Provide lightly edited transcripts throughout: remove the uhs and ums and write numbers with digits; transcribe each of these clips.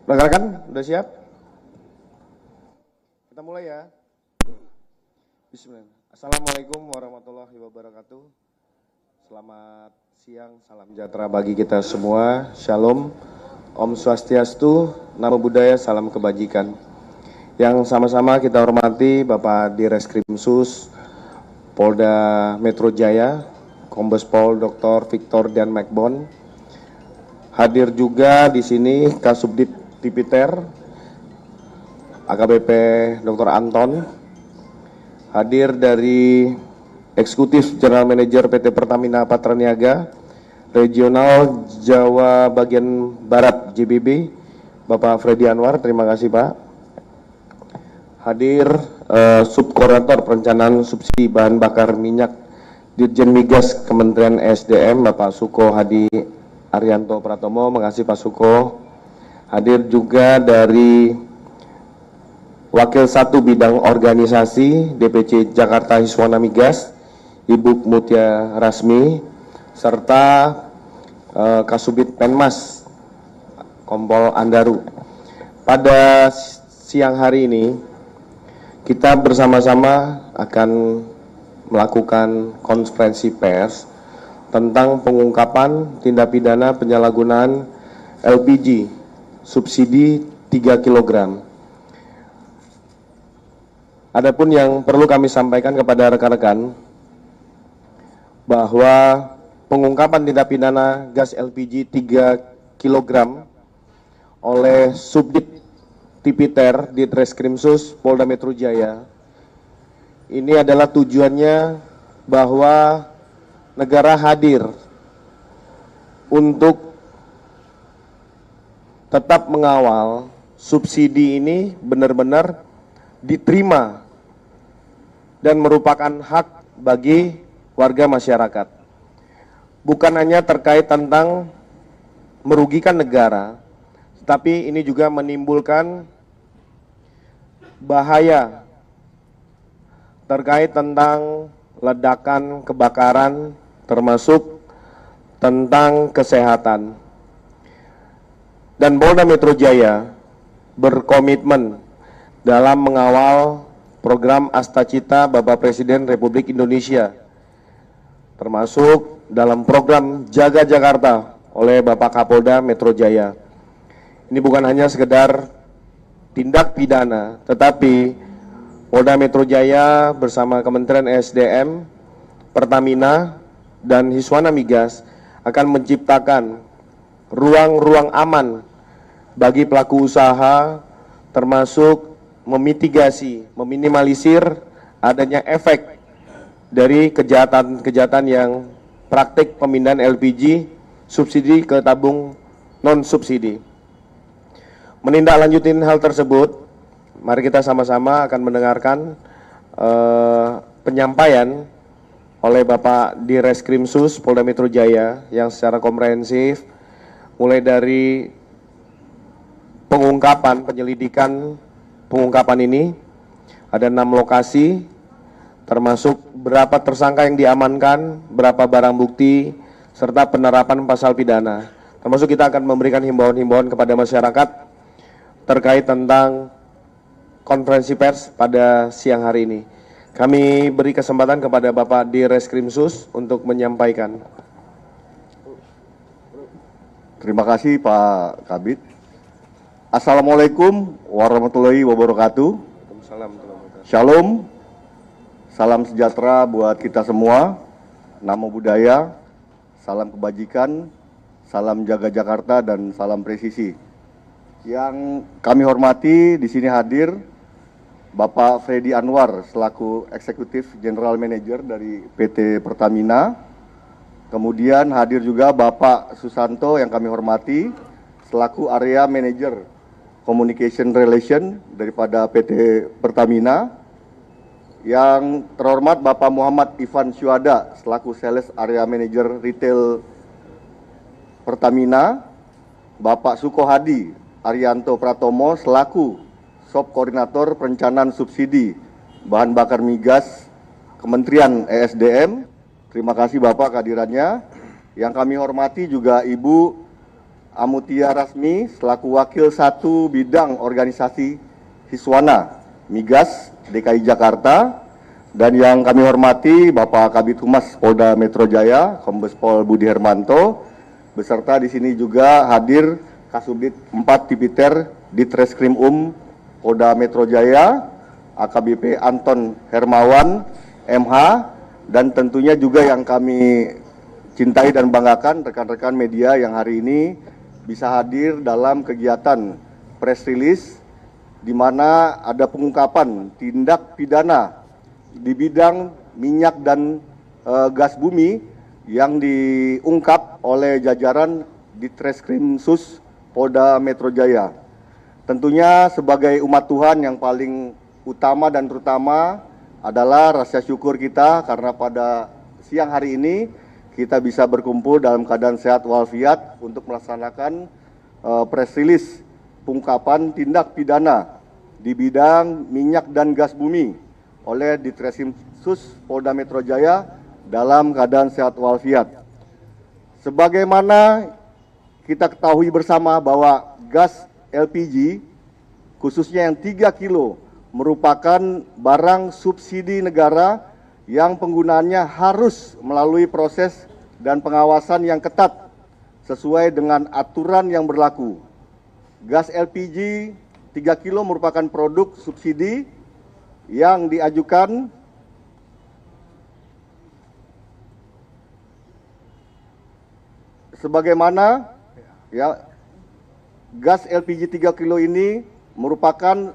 Rekan-rekan, udah siap? Kita mulai ya. Bismillah. Assalamualaikum warahmatullahi wabarakatuh. Selamat siang, salam sejahtera bagi kita semua. Shalom, Om Swastiastu, Namo Buddhaya, salam kebajikan. Yang sama-sama kita hormati Bapak Direskrimsus Polda Metro Jaya, Kombes Pol Dr. Victor Dan Magbon. Hadir juga di sini Kasubdit Tipiter, AKBP Dr. Anton. Hadir dari Eksekutif General Manager PT Pertamina Patraniaga, Regional Jawa Bagian Barat JBB, Bapak Freddy Anwar, terima kasih Pak. Hadir Subkoordinator Perencanaan Subsidi Bahan Bakar Minyak Dirjen Migas Kementerian SDM, Bapak Suko Hadi Arianto Pratomo, makasih Pak Suko. Hadir juga dari Wakil 1 Bidang Organisasi DPC Jakarta Hiswana Migas, Ibu Mutia Rasmi, serta Kasubit Penmas Kompol Andaru. Pada siang hari ini kita bersama-sama akan melakukan konferensi pers tentang pengungkapan tindak pidana penyalahgunaan LPG subsidi 3 kg. Adapun yang perlu kami sampaikan kepada rekan-rekan bahwa pengungkapan tindak pidana gas LPG 3 kg oleh Subdit Tipiter di Ditreskrimsus Polda Metro Jaya ini adalah tujuannya bahwa negara hadir untuk tetap mengawal subsidi ini benar-benar diterima dan merupakan hak bagi warga masyarakat. Bukan hanya terkait tentang merugikan negara, tetapi ini juga menimbulkan bahaya terkait tentang ledakan, kebakaran, termasuk tentang kesehatan. Dan Polda Metro Jaya berkomitmen dalam mengawal program Astacita Bapak Presiden Republik Indonesia, termasuk dalam program Jaga Jakarta oleh Bapak Kapolda Metro Jaya. Ini bukan hanya sekedar tindak pidana, tetapi Polda Metro Jaya bersama Kementerian SDM, Pertamina, dan Hiswana Migas akan menciptakan ruang-ruang aman bagi pelaku usaha, termasuk memitigasi, meminimalisir adanya efek dari kejahatan-kejahatan yang praktik pemindahan LPG subsidi ke tabung non-subsidi. Menindaklanjuti hal tersebut, mari kita sama-sama akan mendengarkan penyampaian oleh Bapak Direskrimsus Polda Metro Jaya yang secara komprehensif mulai dari pengungkapan, penyelidikan pengungkapan ini. Ada 6 lokasi, termasuk berapa tersangka yang diamankan, berapa barang bukti, serta penerapan pasal pidana. Termasuk kita akan memberikan himbauan-himbauan kepada masyarakat terkait tentang konferensi pers pada siang hari ini. Kami beri kesempatan kepada Bapak Direskrimsus untuk menyampaikan. Terima kasih Pak Kabid. Assalamualaikum warahmatullahi wabarakatuh. Shalom, salam sejahtera buat kita semua. Namo Buddhaya, salam kebajikan, salam jaga Jakarta, dan salam presisi. Yang kami hormati di sini hadir Bapak Freddy Anwar selaku Eksekutif General Manager dari PT Pertamina. Kemudian hadir juga Bapak Susanto yang kami hormati selaku Area Manager Communication Relation daripada PT Pertamina. Yang terhormat Bapak Muhammad Ivan Syuhada selaku Sales Area Manager Retail Pertamina. Bapak Suko Hadi Arianto Pratomo selaku Sub Koordinator Perencanaan Subsidi Bahan Bakar Migas Kementerian ESDM. Terima kasih Bapak kehadirannya. Yang kami hormati juga Ibu Amutia Rasmi selaku Wakil 1 Bidang Organisasi Hiswana Migas DKI Jakarta, dan yang kami hormati Bapak Kabid Humas Polda Metro Jaya, Kombes Pol Budi Hermanto, beserta di sini juga hadir Kasubdit 4 Tipiter Ditreskrim Polda Metro Jaya, AKBP Anton Hermawan, MH, dan tentunya juga yang kami cintai dan banggakan rekan-rekan media yang hari ini bisa hadir dalam kegiatan press release di mana ada pengungkapan tindak pidana di bidang minyak dan gas bumi yang diungkap oleh jajaran Ditreskrim Sus Polda Metro Jaya. Tentunya sebagai umat Tuhan yang paling utama dan terutama adalah rasa syukur kita karena pada siang hari ini kita bisa berkumpul dalam keadaan sehat walafiat untuk melaksanakan press release pengungkapan tindak pidana di bidang minyak dan gas bumi oleh Ditreskrim Sus Polda Metro Jaya dalam keadaan sehat walafiat. Sebagaimana kita ketahui bersama bahwa gas LPG khususnya yang 3 kilo merupakan barang subsidi negara yang penggunaannya harus melalui proses dan pengawasan yang ketat sesuai dengan aturan yang berlaku. Gas LPG 3 kilo merupakan produk subsidi yang diajukan sebagaimana ya, gas LPG 3 kilo ini merupakan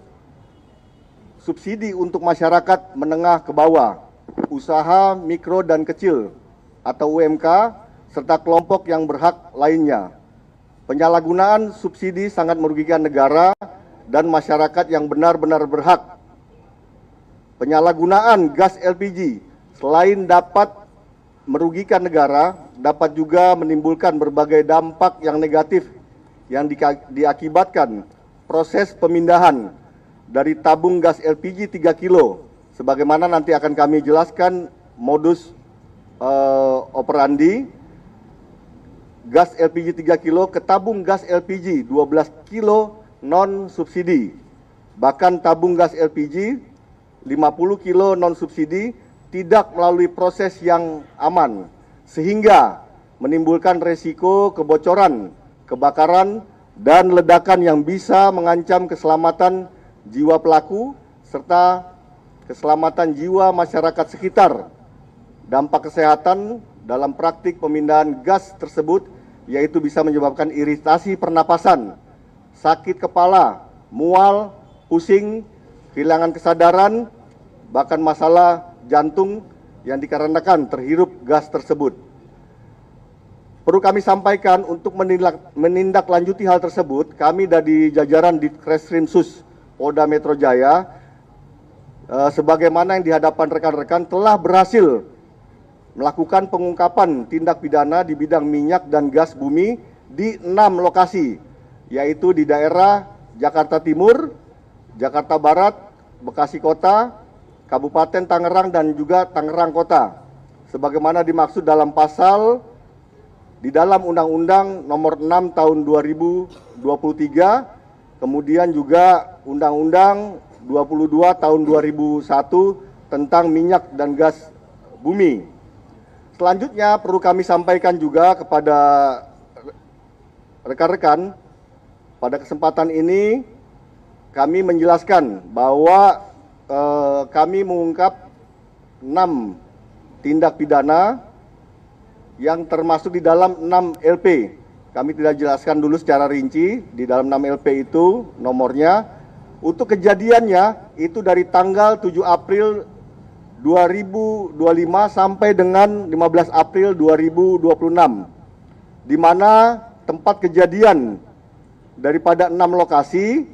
subsidi untuk masyarakat menengah ke bawah, usaha mikro dan kecil atau UMK, serta kelompok yang berhak lainnya. Penyalahgunaan subsidi sangat merugikan negara dan masyarakat yang benar-benar berhak. Penyalahgunaan gas LPG selain dapat merugikan negara, dapat juga menimbulkan berbagai dampak yang negatif yang diakibatkan proses pemindahan dari tabung gas LPG 3 kilo. Sebagaimana nanti akan kami jelaskan modus operandi gas LPG 3 kilo ke tabung gas LPG 12 kilo non subsidi. Bahkan tabung gas LPG 50 kilo non subsidi tidak melalui proses yang aman sehingga menimbulkan resiko kebocoran, kebakaran, dan ledakan yang bisa mengancam keselamatan jiwa pelaku serta keselamatan jiwa masyarakat sekitar. Dampak kesehatan dalam praktik pemindahan gas tersebut yaitu bisa menyebabkan iritasi pernapasan, sakit kepala, mual, pusing, kehilangan kesadaran, bahkan masalah jantung yang dikarenakan terhirup gas tersebut. Perlu kami sampaikan untuk menindaklanjuti hal tersebut, kami dari jajaran Ditreskrim Sus Polda Metro Jaya, sebagaimana yang di hadapan rekan-rekan telah berhasil melakukan pengungkapan tindak pidana di bidang minyak dan gas bumi di 6 lokasi, yaitu di daerah Jakarta Timur, Jakarta Barat, Bekasi Kota, Kabupaten Tangerang, dan juga Tangerang Kota. Sebagaimana dimaksud dalam pasal di dalam Undang-Undang Nomor 6 Tahun 2023, kemudian juga Undang-Undang 22 Tahun 2001 tentang minyak dan gas bumi. Selanjutnya perlu kami sampaikan juga kepada rekan-rekan, pada kesempatan ini kami menjelaskan bahwa kami mengungkap 6 tindak pidana yang termasuk di dalam 6 LP. Kami tidak jelaskan dulu secara rinci di dalam 6 LP itu nomornya. Untuk kejadiannya itu dari tanggal 7 April 2025 sampai dengan 15 April 2026, di mana tempat kejadian daripada 6 lokasi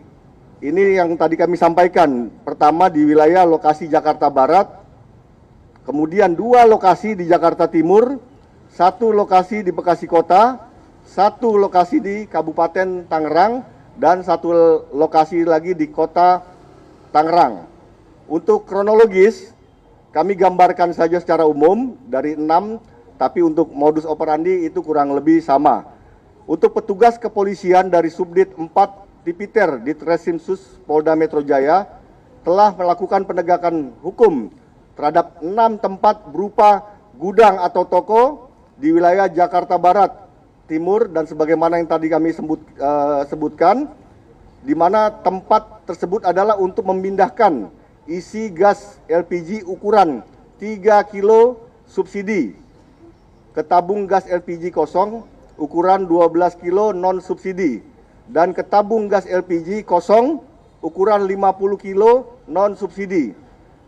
ini yang tadi kami sampaikan. Pertama di wilayah lokasi Jakarta Barat, kemudian 2 lokasi di Jakarta Timur, 1 lokasi di Bekasi Kota, 1 lokasi di Kabupaten Tangerang, dan 1 lokasi lagi di Kota Tangerang. Untuk kronologis kami gambarkan saja secara umum dari 6, tapi untuk modus operandi itu kurang lebih sama. untuk petugas kepolisian dari Subdit 4 Tipiter Ditreskrimsus Polda Metro Jaya telah melakukan penegakan hukum terhadap 6 tempat berupa gudang atau toko di wilayah Jakarta Barat, Timur, dan sebagaimana yang tadi kami sebutkan, di mana tempat tersebut adalah untuk memindahkan isi gas LPG ukuran 3 kilo subsidi ke tabung gas LPG kosong ukuran 12 kilo non subsidi dan ke tabung gas LPG kosong ukuran 50 kilo non subsidi.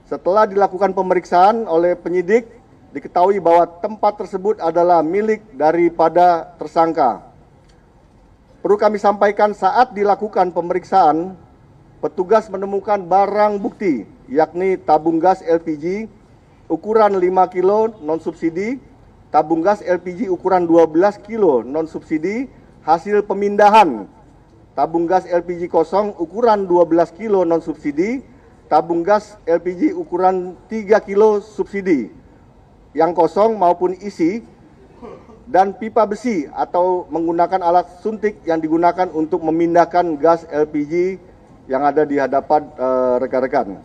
Setelah dilakukan pemeriksaan oleh penyidik, diketahui bahwa tempat tersebut adalah milik daripada tersangka. Perlu kami sampaikan, saat dilakukan pemeriksaan, petugas menemukan barang bukti, yakni tabung gas LPG ukuran 5 kilo non-subsidi, tabung gas LPG ukuran 12 kilo non-subsidi, hasil pemindahan tabung gas LPG kosong ukuran 12 kilo non-subsidi, tabung gas LPG ukuran 3 kilo subsidi, yang kosong maupun isi, dan pipa besi atau menggunakan alat suntik yang digunakan untuk memindahkan gas LPG yang ada di hadapan rekan-rekan.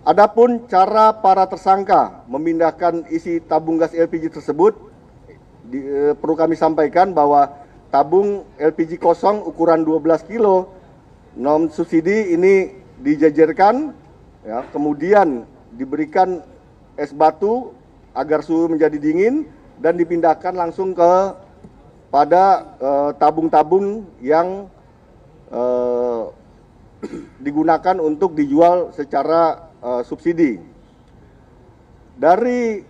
Adapun cara para tersangka memindahkan isi tabung gas LPG tersebut, perlu kami sampaikan bahwa tabung LPG kosong ukuran 12 kilo non subsidi ini dijajarkan, ya, kemudian diberikan es batu agar suhu menjadi dingin dan dipindahkan langsung pada tabung-tabung yang digunakan untuk dijual secara subsidi. Dari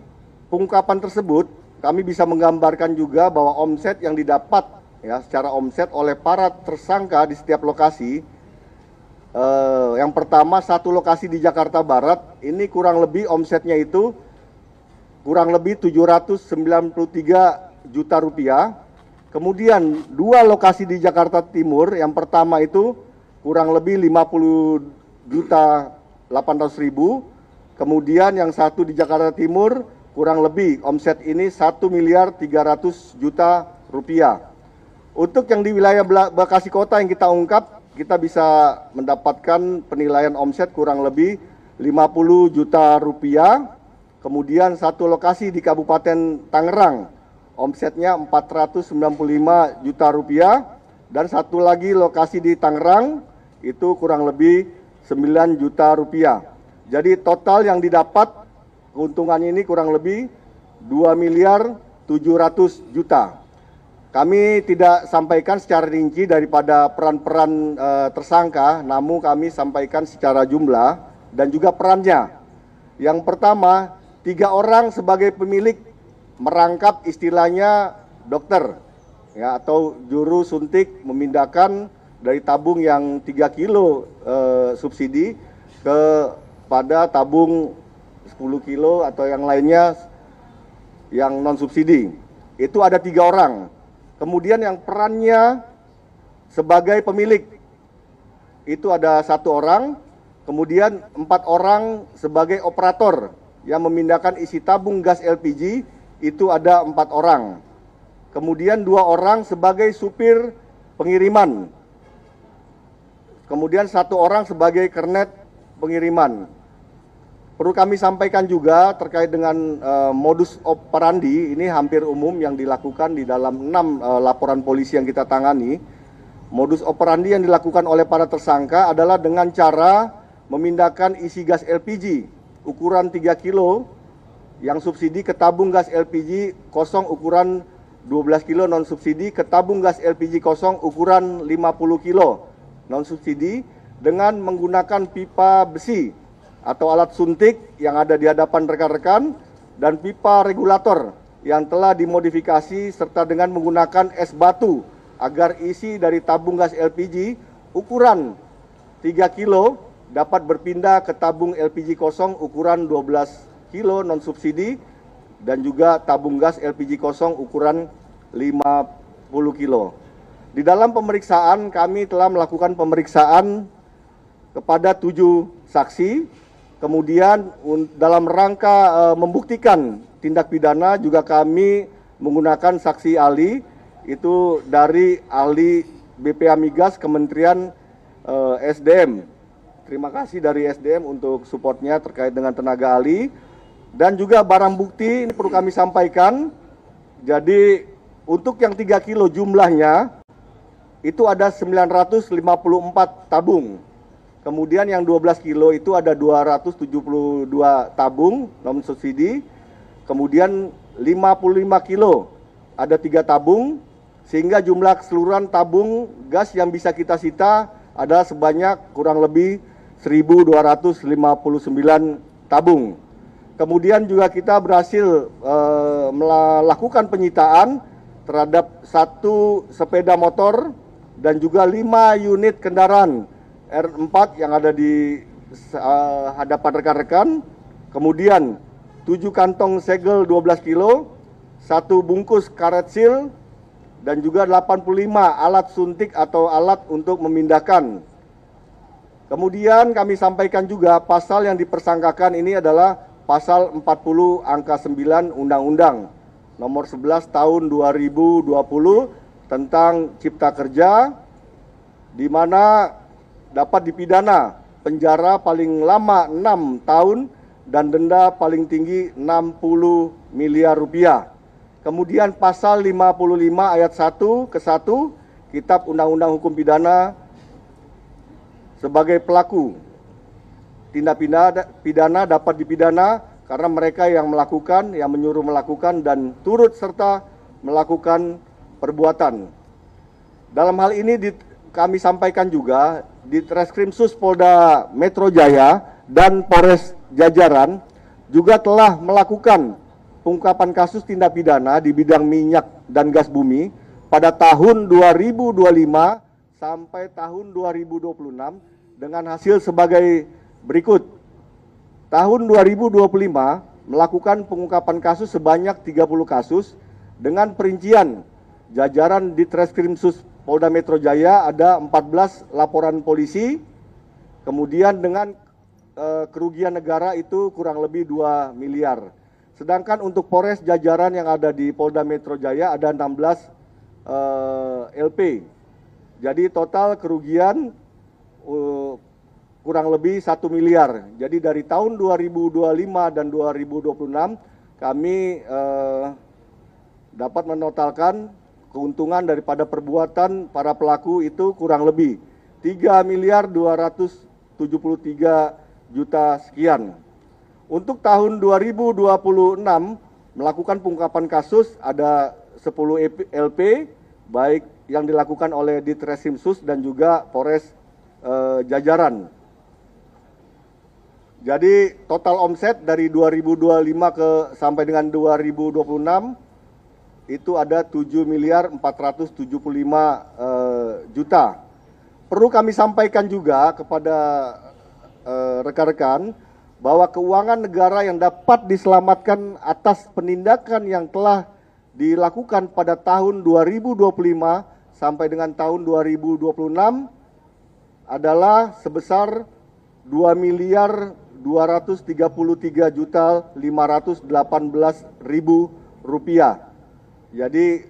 pengungkapan tersebut, kami bisa menggambarkan juga bahwa omset yang didapat, ya, secara omset oleh para tersangka di setiap lokasi. Yang pertama, satu lokasi di Jakarta Barat, ini kurang lebih omsetnya itu kurang lebih 793 juta rupiah. Kemudian dua lokasi di Jakarta Timur, yang pertama itu kurang lebih 50 juta 800 ribu. Kemudian yang satu di Jakarta Timur kurang lebih omset ini 1 miliar 300 juta rupiah. Untuk yang di wilayah Bekasi Kota yang kita ungkap, kita bisa mendapatkan penilaian omset kurang lebih 50 juta rupiah. Kemudian satu lokasi di Kabupaten Tangerang, omsetnya 495 juta rupiah. Dan satu lagi lokasi di Tangerang, itu kurang lebih 9 juta rupiah. Jadi total yang didapat keuntungan ini kurang lebih 2 miliar 700 juta. Kami tidak sampaikan secara rinci daripada peran-peran tersangka, namun kami sampaikan secara jumlah dan juga perannya. Yang pertama, 3 orang sebagai pemilik merangkap istilahnya dokter, ya, atau juru suntik memindahkan dari tabung yang 3 kilo subsidi pada tabung 10 kilo atau yang lainnya yang non subsidi. Itu ada 3 orang. Kemudian yang perannya sebagai pemilik itu ada 1 orang. Kemudian 4 orang sebagai operator yang memindahkan isi tabung gas LPG, itu ada 4 orang. Kemudian 2 orang sebagai supir pengiriman. Kemudian 1 orang sebagai kernet pengiriman. Perlu kami sampaikan juga terkait dengan modus operandi, ini hampir umum yang dilakukan di dalam 6 laporan polisi yang kita tangani. Modus operandi yang dilakukan oleh para tersangka adalah dengan cara memindahkan isi gas LPG ukuran 3 kilo yang subsidi ke tabung gas LPG kosong ukuran 12 kilo non subsidi ke tabung gas LPG kosong ukuran 50 kilo non subsidi dengan menggunakan pipa besi atau alat suntik yang ada di hadapan rekan-rekan dan pipa regulator yang telah dimodifikasi serta dengan menggunakan es batu agar isi dari tabung gas LPG ukuran 3 kilo dapat berpindah ke tabung LPG kosong ukuran 12 kilo non subsidi dan juga tabung gas LPG kosong ukuran 50 kilo. Di dalam pemeriksaan kami telah melakukan pemeriksaan kepada 7 saksi. Kemudian dalam rangka membuktikan tindak pidana juga kami menggunakan saksi ahli itu dari ahli BPA Migas Kementerian SDM. Terima kasih dari SDM untuk supportnya terkait dengan tenaga ahli. Dan juga barang bukti ini perlu kami sampaikan. Jadi untuk yang 3 kilo jumlahnya itu ada 954 tabung. Kemudian yang 12 kilo itu ada 272 tabung non subsidi. Kemudian 55 kilo ada 3 tabung, sehingga jumlah keseluruhan tabung gas yang bisa kita sita adalah sebanyak kurang lebih 1.259 tabung. Kemudian juga kita berhasil melakukan penyitaan terhadap 1 sepeda motor dan juga 5 unit kendaraan R4 yang ada di hadapan rekan-rekan. Kemudian 7 kantong segel 12 kilo, 1 bungkus karet sil, dan juga 85 alat suntik atau alat untuk memindahkan. Kemudian kami sampaikan juga pasal yang dipersangkakan ini adalah pasal 40 angka 9 Undang-Undang nomor 11 tahun 2020 tentang Cipta Kerja, di mana dapat dipidana penjara paling lama 6 tahun dan denda paling tinggi 60 miliar rupiah. Kemudian pasal 55 ayat 1 ke 1 Kitab Undang-Undang Hukum Pidana sebagai pelaku tindak pidana dapat dipidana karena mereka yang melakukan, yang menyuruh melakukan dan turut serta melakukan perbuatan. Dalam hal ini kami sampaikan juga di Treskrimsus Polda Metro Jaya dan Polres Jajaran juga telah melakukan pengungkapan kasus tindak pidana di bidang minyak dan gas bumi pada tahun 2025 sampai tahun 2026 dengan hasil sebagai berikut. Tahun 2025 melakukan pengungkapan kasus sebanyak 30 kasus dengan perincian jajaran di Treskrimsus Polda Metro Jaya ada 14 laporan polisi, kemudian dengan kerugian negara itu kurang lebih 2 miliar. Sedangkan untuk Polres jajaran yang ada di Polda Metro Jaya ada 16 LP. Jadi total kerugian kurang lebih 1 miliar. Jadi dari tahun 2025 dan 2026 kami dapat menotalkan keuntungan daripada perbuatan para pelaku itu kurang lebih 3 miliar 273 juta sekian. Untuk tahun 2026 melakukan pengungkapan kasus ada 10 LP baik yang dilakukan oleh Ditreskrimsus dan juga Polres Jajaran. Jadi total omset dari 2025 sampai dengan 2026 itu ada 7 miliar 475 juta. Perlu kami sampaikan juga kepada rekan-rekan bahwa keuangan negara yang dapat diselamatkan atas penindakan yang telah dilakukan pada tahun 2025 sampai dengan tahun 2026 adalah sebesar 2 miliar 233 juta 518 ribu rupiah. Jadi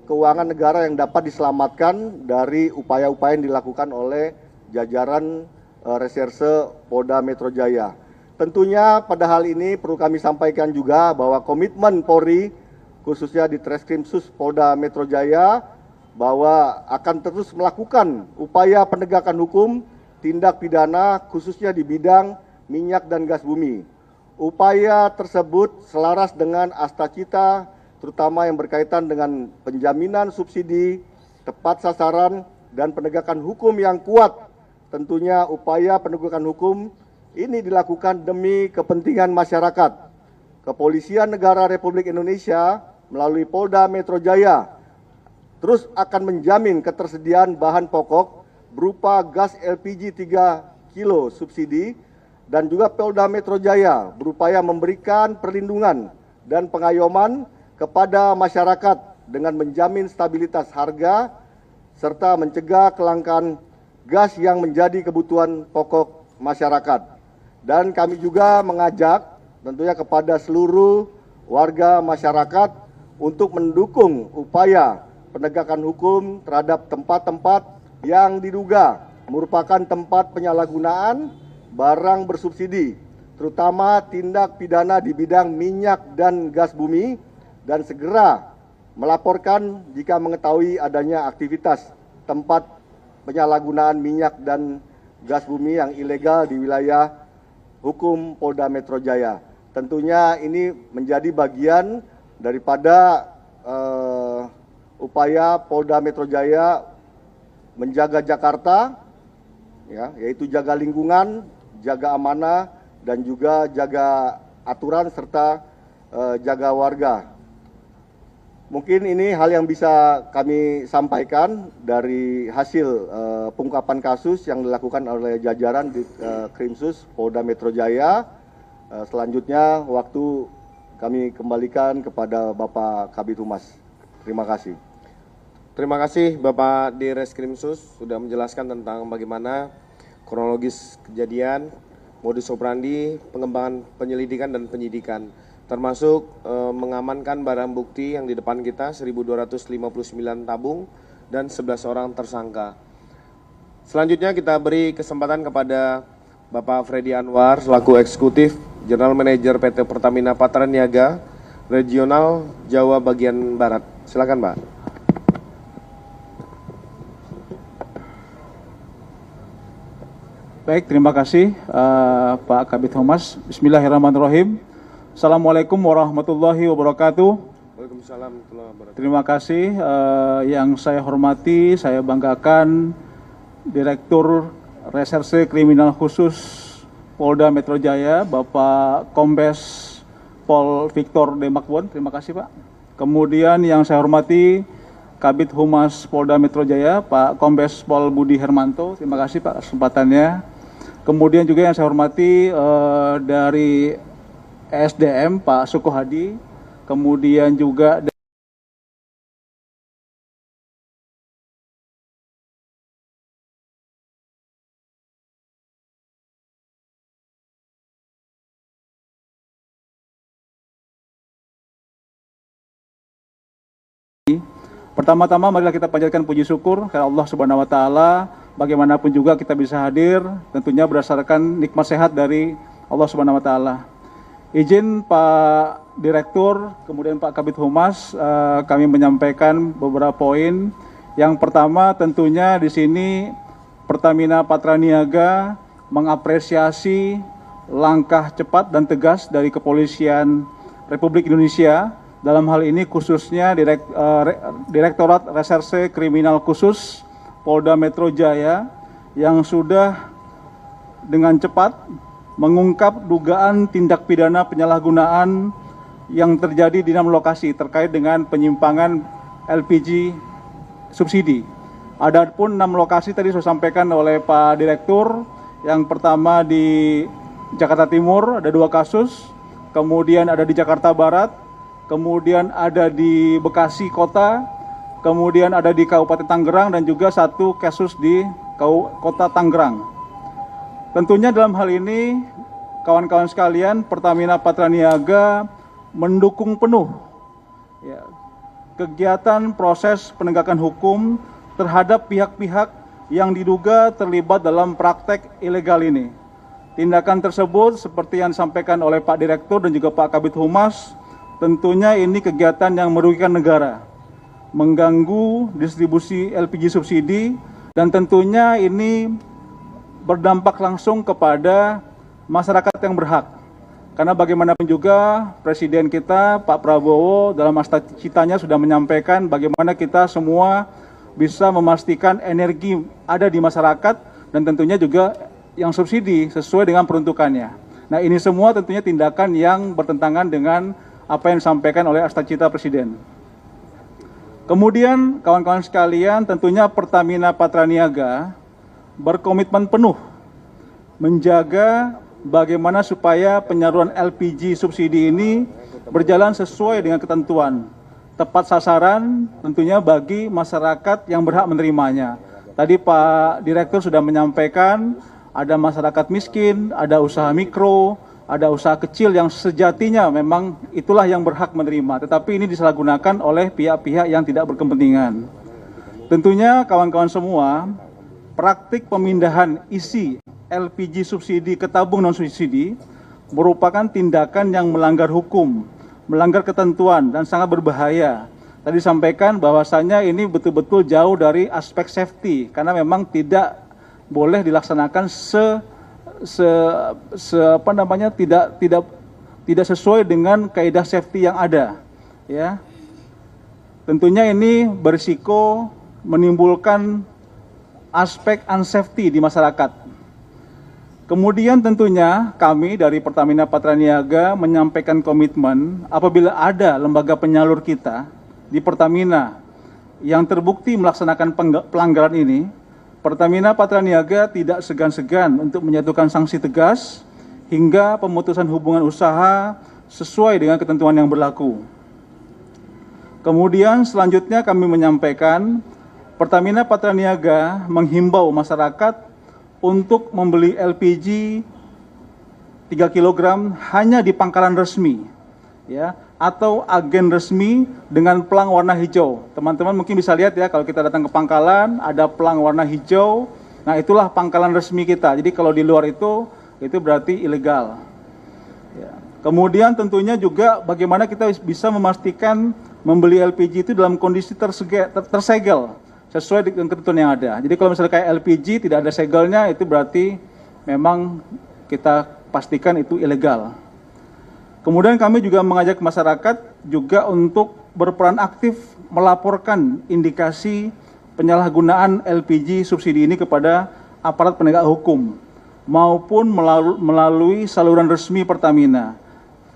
keuangan negara yang dapat diselamatkan dari upaya-upaya yang dilakukan oleh jajaran Reserse Polda Metro Jaya. Tentunya pada hal ini perlu kami sampaikan juga bahwa komitmen Polri khususnya di Treskrimsus Polda Metro Jaya bahwa akan terus melakukan upaya penegakan hukum tindak pidana khususnya di bidang minyak dan gas bumi. Upaya tersebut selaras dengan Astacita terutama yang berkaitan dengan penjaminan subsidi, tepat sasaran, dan penegakan hukum yang kuat. Tentunya upaya penegakan hukum ini dilakukan demi kepentingan masyarakat. Kepolisian Negara Republik Indonesia melalui Polda Metro Jaya terus akan menjamin ketersediaan bahan pokok berupa gas LPG 3 kilo subsidi dan juga Polda Metro Jaya berupaya memberikan perlindungan dan pengayoman kepada masyarakat dengan menjamin stabilitas harga serta mencegah kelangkaan gas yang menjadi kebutuhan pokok masyarakat. Dan kami juga mengajak tentunya kepada seluruh warga masyarakat untuk mendukung upaya penegakan hukum terhadap tempat-tempat yang diduga merupakan tempat penyalahgunaan barang bersubsidi, terutama tindak pidana di bidang minyak dan gas bumi, dan segera melaporkan jika mengetahui adanya aktivitas tempat penyalahgunaan minyak dan gas bumi yang ilegal di wilayah hukum Polda Metro Jaya. Tentunya ini menjadi bagian daripada upaya Polda Metro Jaya menjaga Jakarta, ya, yaitu jaga lingkungan, jaga amanah, dan juga jaga aturan serta jaga warga. Mungkin ini hal yang bisa kami sampaikan dari hasil pengungkapan kasus yang dilakukan oleh jajaran di Krimsus Polda Metro Jaya. Selanjutnya waktu kami kembalikan kepada Bapak Kabid Humas. Terima kasih. Terima kasih Bapak di Reskrimsus sudah menjelaskan tentang bagaimana kronologis kejadian, modus operandi, pengembangan penyelidikan dan penyidikan, termasuk mengamankan barang bukti yang di depan kita 1.259 tabung dan 11 orang tersangka. Selanjutnya kita beri kesempatan kepada Bapak Freddy Anwar selaku Eksekutif General Manager PT Pertamina Patraniaga Regional Jawa Bagian Barat. Silakan, Pak. Baik, terima kasih Pak Kabid Humas. Bismillahirrahmanirrahim. Assalamualaikum warahmatullahi wabarakatuh. Waalaikumsalam warahmatullahi wabarakatuh. Terima kasih yang saya hormati, saya banggakan Direktur Reserse Kriminal Khusus Polda Metro Jaya, Bapak Kombes Pol Victor Demakbon. Terima kasih, Pak. Kemudian yang saya hormati Kabid Humas Polda Metro Jaya, Pak Kombes Pol Budi Hermanto. Terima kasih, Pak, kesempatannya. Kemudian juga yang saya hormati dari ESDM, Pak Suko Hadi. Kemudian juga pertama-tama marilah kita panjatkan puji syukur kepada Allah Subhanahu wa taala. Bagaimanapun juga kita bisa hadir tentunya berdasarkan nikmat sehat dari Allah Subhanahu wa taala. Izin Pak Direktur, kemudian Pak Kabid Humas, kami menyampaikan beberapa poin. Yang pertama tentunya di sini Pertamina Patraniaga mengapresiasi langkah cepat dan tegas dari Kepolisian Republik Indonesia. Dalam hal ini khususnya Direktorat Reserse Kriminal Khusus Polda Metro Jaya yang sudah dengan cepat mengungkap dugaan tindak pidana penyalahgunaan yang terjadi di 6 lokasi terkait dengan penyimpangan LPG subsidi. Adapun 6 lokasi tadi saya sampaikan oleh Pak Direktur. Yang pertama di Jakarta Timur ada 2 kasus, kemudian ada di Jakarta Barat, kemudian ada di Bekasi Kota, kemudian ada di Kabupaten Tangerang, dan juga 1 kasus di Kota Tangerang. Tentunya dalam hal ini, kawan-kawan sekalian, Pertamina Patraniaga mendukung penuh ya, kegiatan proses penegakan hukum terhadap pihak-pihak yang diduga terlibat dalam praktek ilegal ini. Tindakan tersebut seperti yang disampaikan oleh Pak Direktur dan juga Pak Kabid Humas, tentunya ini kegiatan yang merugikan negara, mengganggu distribusi LPG subsidi, dan tentunya ini berdampak langsung kepada masyarakat yang berhak. Karena bagaimanapun juga Presiden kita Pak Prabowo dalam cita-citanya sudah menyampaikan bagaimana kita semua bisa memastikan energi ada di masyarakat, dan tentunya juga yang subsidi sesuai dengan peruntukannya. Nah, ini semua tentunya tindakan yang bertentangan dengan apa yang disampaikan oleh cita Presiden. Kemudian kawan-kawan sekalian, tentunya Pertamina Patraniaga berkomitmen penuh menjaga bagaimana supaya penyaluran LPG subsidi ini berjalan sesuai dengan ketentuan, tepat sasaran tentunya bagi masyarakat yang berhak menerimanya. Tadi Pak Direktur sudah menyampaikan ada masyarakat miskin, ada usaha mikro, ada usaha kecil yang sejatinya memang itulah yang berhak menerima, tetapi ini disalahgunakan oleh pihak-pihak yang tidak berkepentingan. Tentunya kawan-kawan semua, praktik pemindahan isi LPG subsidi ke tabung non-subsidi merupakan tindakan yang melanggar hukum, melanggar ketentuan, dan sangat berbahaya. Tadi disampaikan bahwasanya ini betul-betul jauh dari aspek safety, karena memang tidak boleh dilaksanakan tidak sesuai dengan kaidah safety yang ada, ya. Tentunya ini berisiko menimbulkan aspek unsafety di masyarakat. Kemudian tentunya kami dari Pertamina Patraniaga menyampaikan komitmen apabila ada lembaga penyalur kita di Pertamina yang terbukti melaksanakan pelanggaran ini, Pertamina Patraniaga tidak segan-segan untuk menyatukan sanksi tegas hingga pemutusan hubungan usaha sesuai dengan ketentuan yang berlaku. Kemudian selanjutnya kami menyampaikan Pertamina Patraniaga menghimbau masyarakat untuk membeli LPG 3 kg hanya di pangkalan resmi, ya, atau agen resmi dengan pelang warna hijau. Teman-teman mungkin bisa lihat ya, kalau kita datang ke pangkalan ada pelang warna hijau. Nah, itulah pangkalan resmi kita. Jadi kalau di luar itu berarti ilegal. Ya. Kemudian tentunya juga bagaimana kita bisa memastikan membeli LPG itu dalam kondisi tersegel sesuai dengan ketentuan yang ada. Jadi kalau misalnya kayak LPG tidak ada segelnya, itu berarti memang kita pastikan itu ilegal. Kemudian kami juga mengajak masyarakat juga untuk berperan aktif melaporkan indikasi penyalahgunaan LPG subsidi ini kepada aparat penegak hukum maupun melalui saluran resmi Pertamina.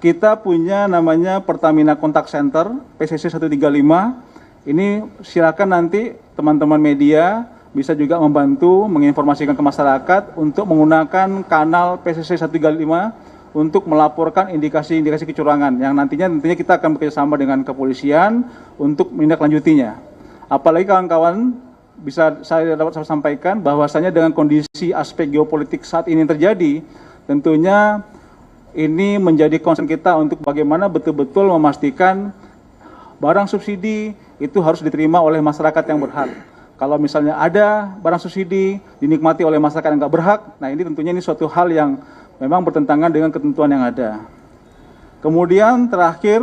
Kita punya namanya Pertamina Contact Center PCC 135. Ini silakan nanti teman-teman media bisa juga membantu menginformasikan ke masyarakat untuk menggunakan kanal PCC 135 untuk melaporkan indikasi-indikasi kecurangan yang tentunya kita akan bekerjasama dengan kepolisian untuk menindaklanjutinya. Apalagi kawan-kawan bisa saya dapat sampaikan bahwasanya dengan kondisi aspek geopolitik saat ini terjadi, tentunya ini menjadi concern kita untuk bagaimana betul-betul memastikan barang subsidi itu harus diterima oleh masyarakat yang berhak. Kalau misalnya ada barang subsidi dinikmati oleh masyarakat yang nggak berhak, nah ini tentunya ini suatu hal yang memang bertentangan dengan ketentuan yang ada. Kemudian terakhir,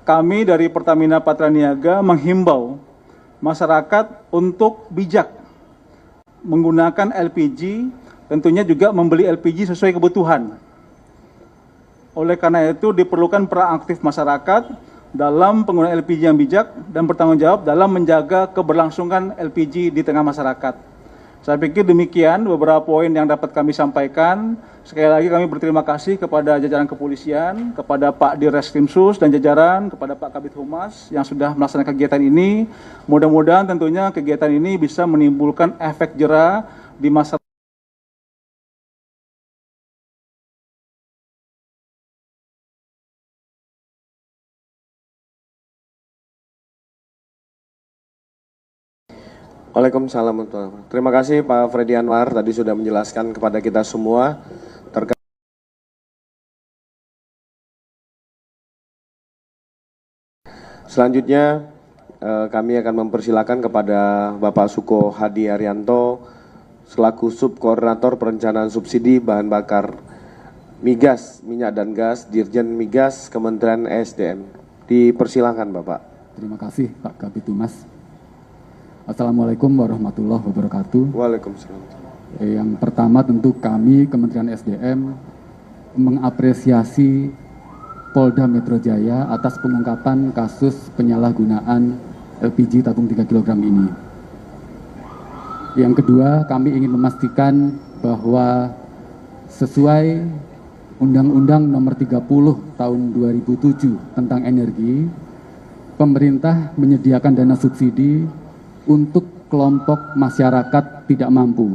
kami dari Pertamina Patraniaga menghimbau masyarakat untuk bijak menggunakan LPG, tentunya juga membeli LPG sesuai kebutuhan. Oleh karena itu diperlukan peran aktif masyarakat dalam penggunaan LPG yang bijak dan bertanggung jawab dalam menjaga keberlangsungan LPG di tengah masyarakat. Saya pikir demikian beberapa poin yang dapat kami sampaikan. Sekali lagi kami berterima kasih kepada jajaran kepolisian, kepada Pak Dirreskrimsus dan jajaran, kepada Pak Kabid Humas yang sudah melaksanakan kegiatan ini. Mudah-mudahan tentunya kegiatan ini bisa menimbulkan efek jera di masyarakat. Waalaikumsalam. Terima kasih Pak Freddy Anwar tadi sudah menjelaskan kepada kita semua terkait. Selanjutnya kami akan mempersilakan kepada Bapak Suko Hadi Arianto selaku Subkoordinator Perencanaan Subsidi Bahan Bakar Migas, Minyak dan Gas, Dirjen Migas, Kementerian ESDM. Dipersilakan Bapak. Terima kasih Pak Kabid Humas. Assalamualaikum warahmatullahi wabarakatuh. Waalaikumsalam. Yang pertama tentu kami Kementerian SDM mengapresiasi Polda Metro Jaya atas pengungkapan kasus penyalahgunaan LPG tabung 3 kg ini. Yang kedua, kami ingin memastikan bahwa sesuai Undang-Undang Nomor 30 Tahun 2007 tentang energi, pemerintah menyediakan dana subsidi untuk kelompok masyarakat tidak mampu.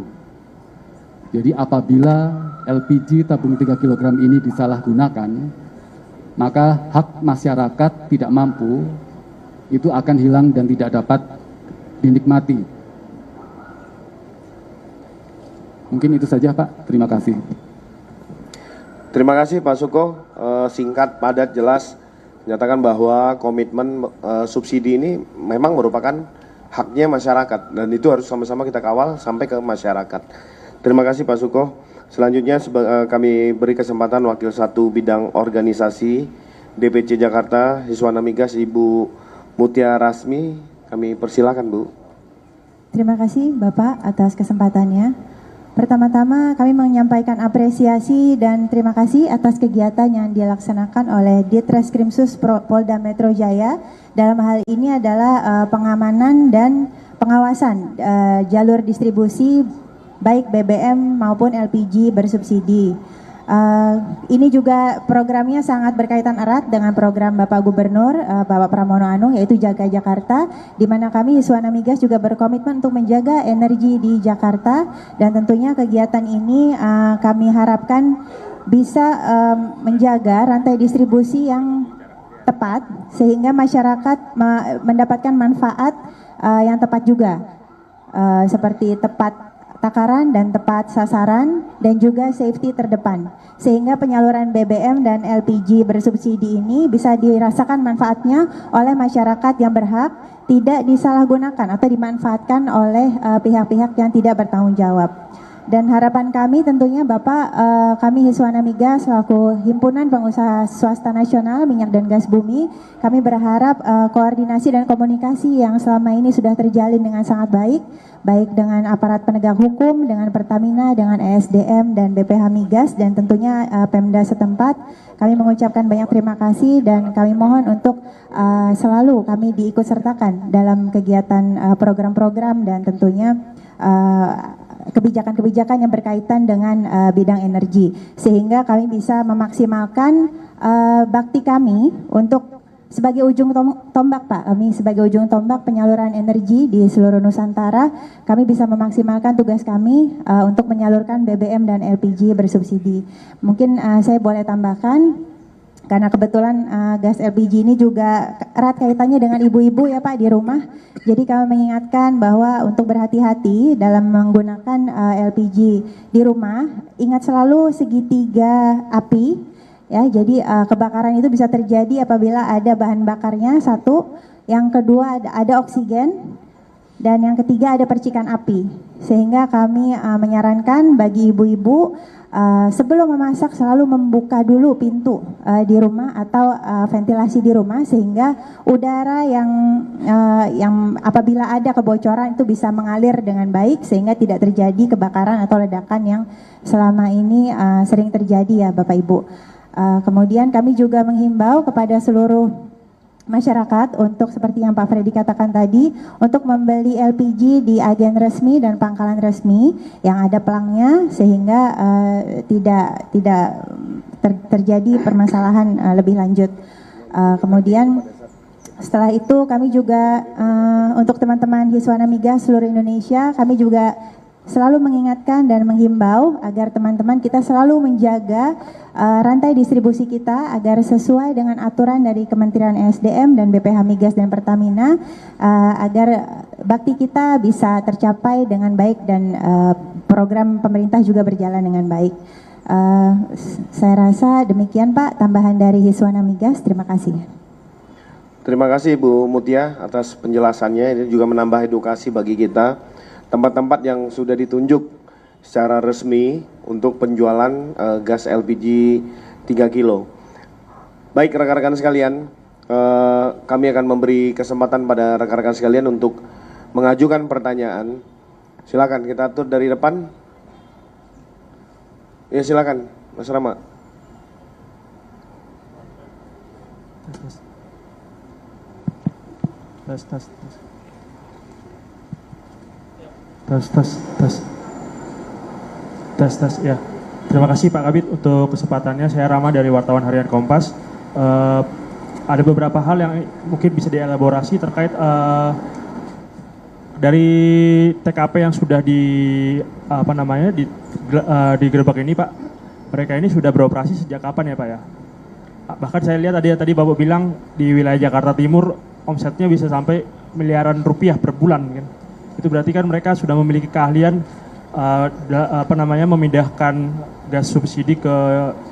Jadi apabila LPG tabung 3 kg ini disalahgunakan, maka hak masyarakat tidak mampu itu akan hilang dan tidak dapat dinikmati. Mungkin itu saja Pak, terima kasih. Terima kasih Pak Suko, singkat, padat, jelas, menyatakan bahwa komitmen subsidi ini memang merupakan haknya masyarakat dan itu harus sama-sama kita kawal sampai ke masyarakat. Terima kasih Pak Suko. Selanjutnya kami beri kesempatan Wakil 1 Bidang Organisasi DPC Jakarta Hiswana Migas Ibu Mutia Rasmi. Kami persilakan Bu. Terima kasih Bapak atas kesempatannya. Pertama-tama kami menyampaikan apresiasi dan terima kasih atas kegiatan yang dilaksanakan oleh Ditreskrimsus Polda Metro Jaya. Dalam hal ini adalah pengamanan dan pengawasan jalur distribusi baik BBM maupun LPG bersubsidi. Ini juga programnya sangat berkaitan erat dengan program Bapak Gubernur Bapak Pramono Anung, yaitu Jaga Jakarta, di mana kami Hiswana Migas juga berkomitmen untuk menjaga energi di Jakarta, dan tentunya kegiatan ini kami harapkan bisa menjaga rantai distribusi yang tepat sehingga masyarakat mendapatkan manfaat yang tepat juga, seperti tepat takaran dan tepat sasaran dan juga safety terdepan, sehingga penyaluran BBM dan LPG bersubsidi ini bisa dirasakan manfaatnya oleh masyarakat yang berhak, tidak disalahgunakan atau dimanfaatkan oleh pihak-pihak yang tidak bertanggung jawab. Dan harapan kami tentunya Bapak, kami Hiswana Migas selaku Himpunan Pengusaha Swasta Nasional Minyak dan Gas Bumi, kami berharap koordinasi dan komunikasi yang selama ini sudah terjalin dengan sangat baik, baik dengan aparat penegak hukum, dengan Pertamina, dengan ESDM dan BPH Migas, dan tentunya Pemda setempat. Kami mengucapkan banyak terima kasih dan kami mohon untuk selalu kami diikutsertakan dalam kegiatan program-program dan tentunya kebijakan-kebijakan yang berkaitan dengan bidang energi, sehingga kami bisa memaksimalkan bakti kami untuk sebagai ujung tombak Pak, kami sebagai ujung tombak penyaluran energi di seluruh Nusantara, kami bisa memaksimalkan tugas kami untuk menyalurkan BBM dan LPG bersubsidi. Mungkin saya boleh tambahkan, karena kebetulan gas LPG ini juga erat kaitannya dengan ibu-ibu ya Pak di rumah. Jadi kami mengingatkan bahwa untuk berhati-hati dalam menggunakan LPG di rumah, ingat selalu segitiga api ya. Jadi kebakaran itu bisa terjadi apabila ada bahan bakarnya satu, yang kedua ada oksigen, dan yang ketiga ada percikan api. Sehingga kami menyarankan bagi ibu-ibu sebelum memasak selalu membuka dulu pintu di rumah atau ventilasi di rumah, sehingga udara yang apabila ada kebocoran itu bisa mengalir dengan baik sehingga tidak terjadi kebakaran atau ledakan yang selama ini sering terjadi ya Bapak Ibu. Kemudian kami juga menghimbau kepada seluruh masyarakat untuk seperti yang Pak Freddy katakan tadi, untuk membeli LPG di agen resmi dan pangkalan resmi yang ada pelangnya, sehingga tidak terjadi permasalahan lebih lanjut. Kemudian setelah itu kami juga untuk teman-teman Hiswana Migas seluruh Indonesia, kami juga selalu mengingatkan dan menghimbau agar teman-teman kita selalu menjaga rantai distribusi kita agar sesuai dengan aturan dari Kementerian ESDM dan BPH Migas dan Pertamina, agar bakti kita bisa tercapai dengan baik dan program pemerintah juga berjalan dengan baik. Saya rasa demikian Pak tambahan dari Hiswana Migas. Terima kasih. Terima kasih Bu Mutia atas penjelasannya. Ini juga menambah edukasi bagi kita. Tempat-tempat yang sudah ditunjuk secara resmi untuk penjualan gas LPG 3 kilo. Baik rekan-rekan sekalian, kami akan memberi kesempatan pada rekan-rekan sekalian untuk mengajukan pertanyaan. Silakan kita atur dari depan. Ya silakan Mas Rama. Tes ya. Terima kasih Pak Kabid untuk kesempatannya. Saya Rama dari Wartawan Harian Kompas. Ada beberapa hal yang mungkin bisa dielaborasi terkait dari TKP yang sudah digerebek ini Pak. Mereka ini sudah beroperasi sejak kapan ya Pak ya? Bahkan saya lihat tadi Bapak bilang di wilayah Jakarta Timur omsetnya bisa sampai miliaran rupiah per bulan kan. Itu berarti kan mereka sudah memiliki keahlian memindahkan gas subsidi ke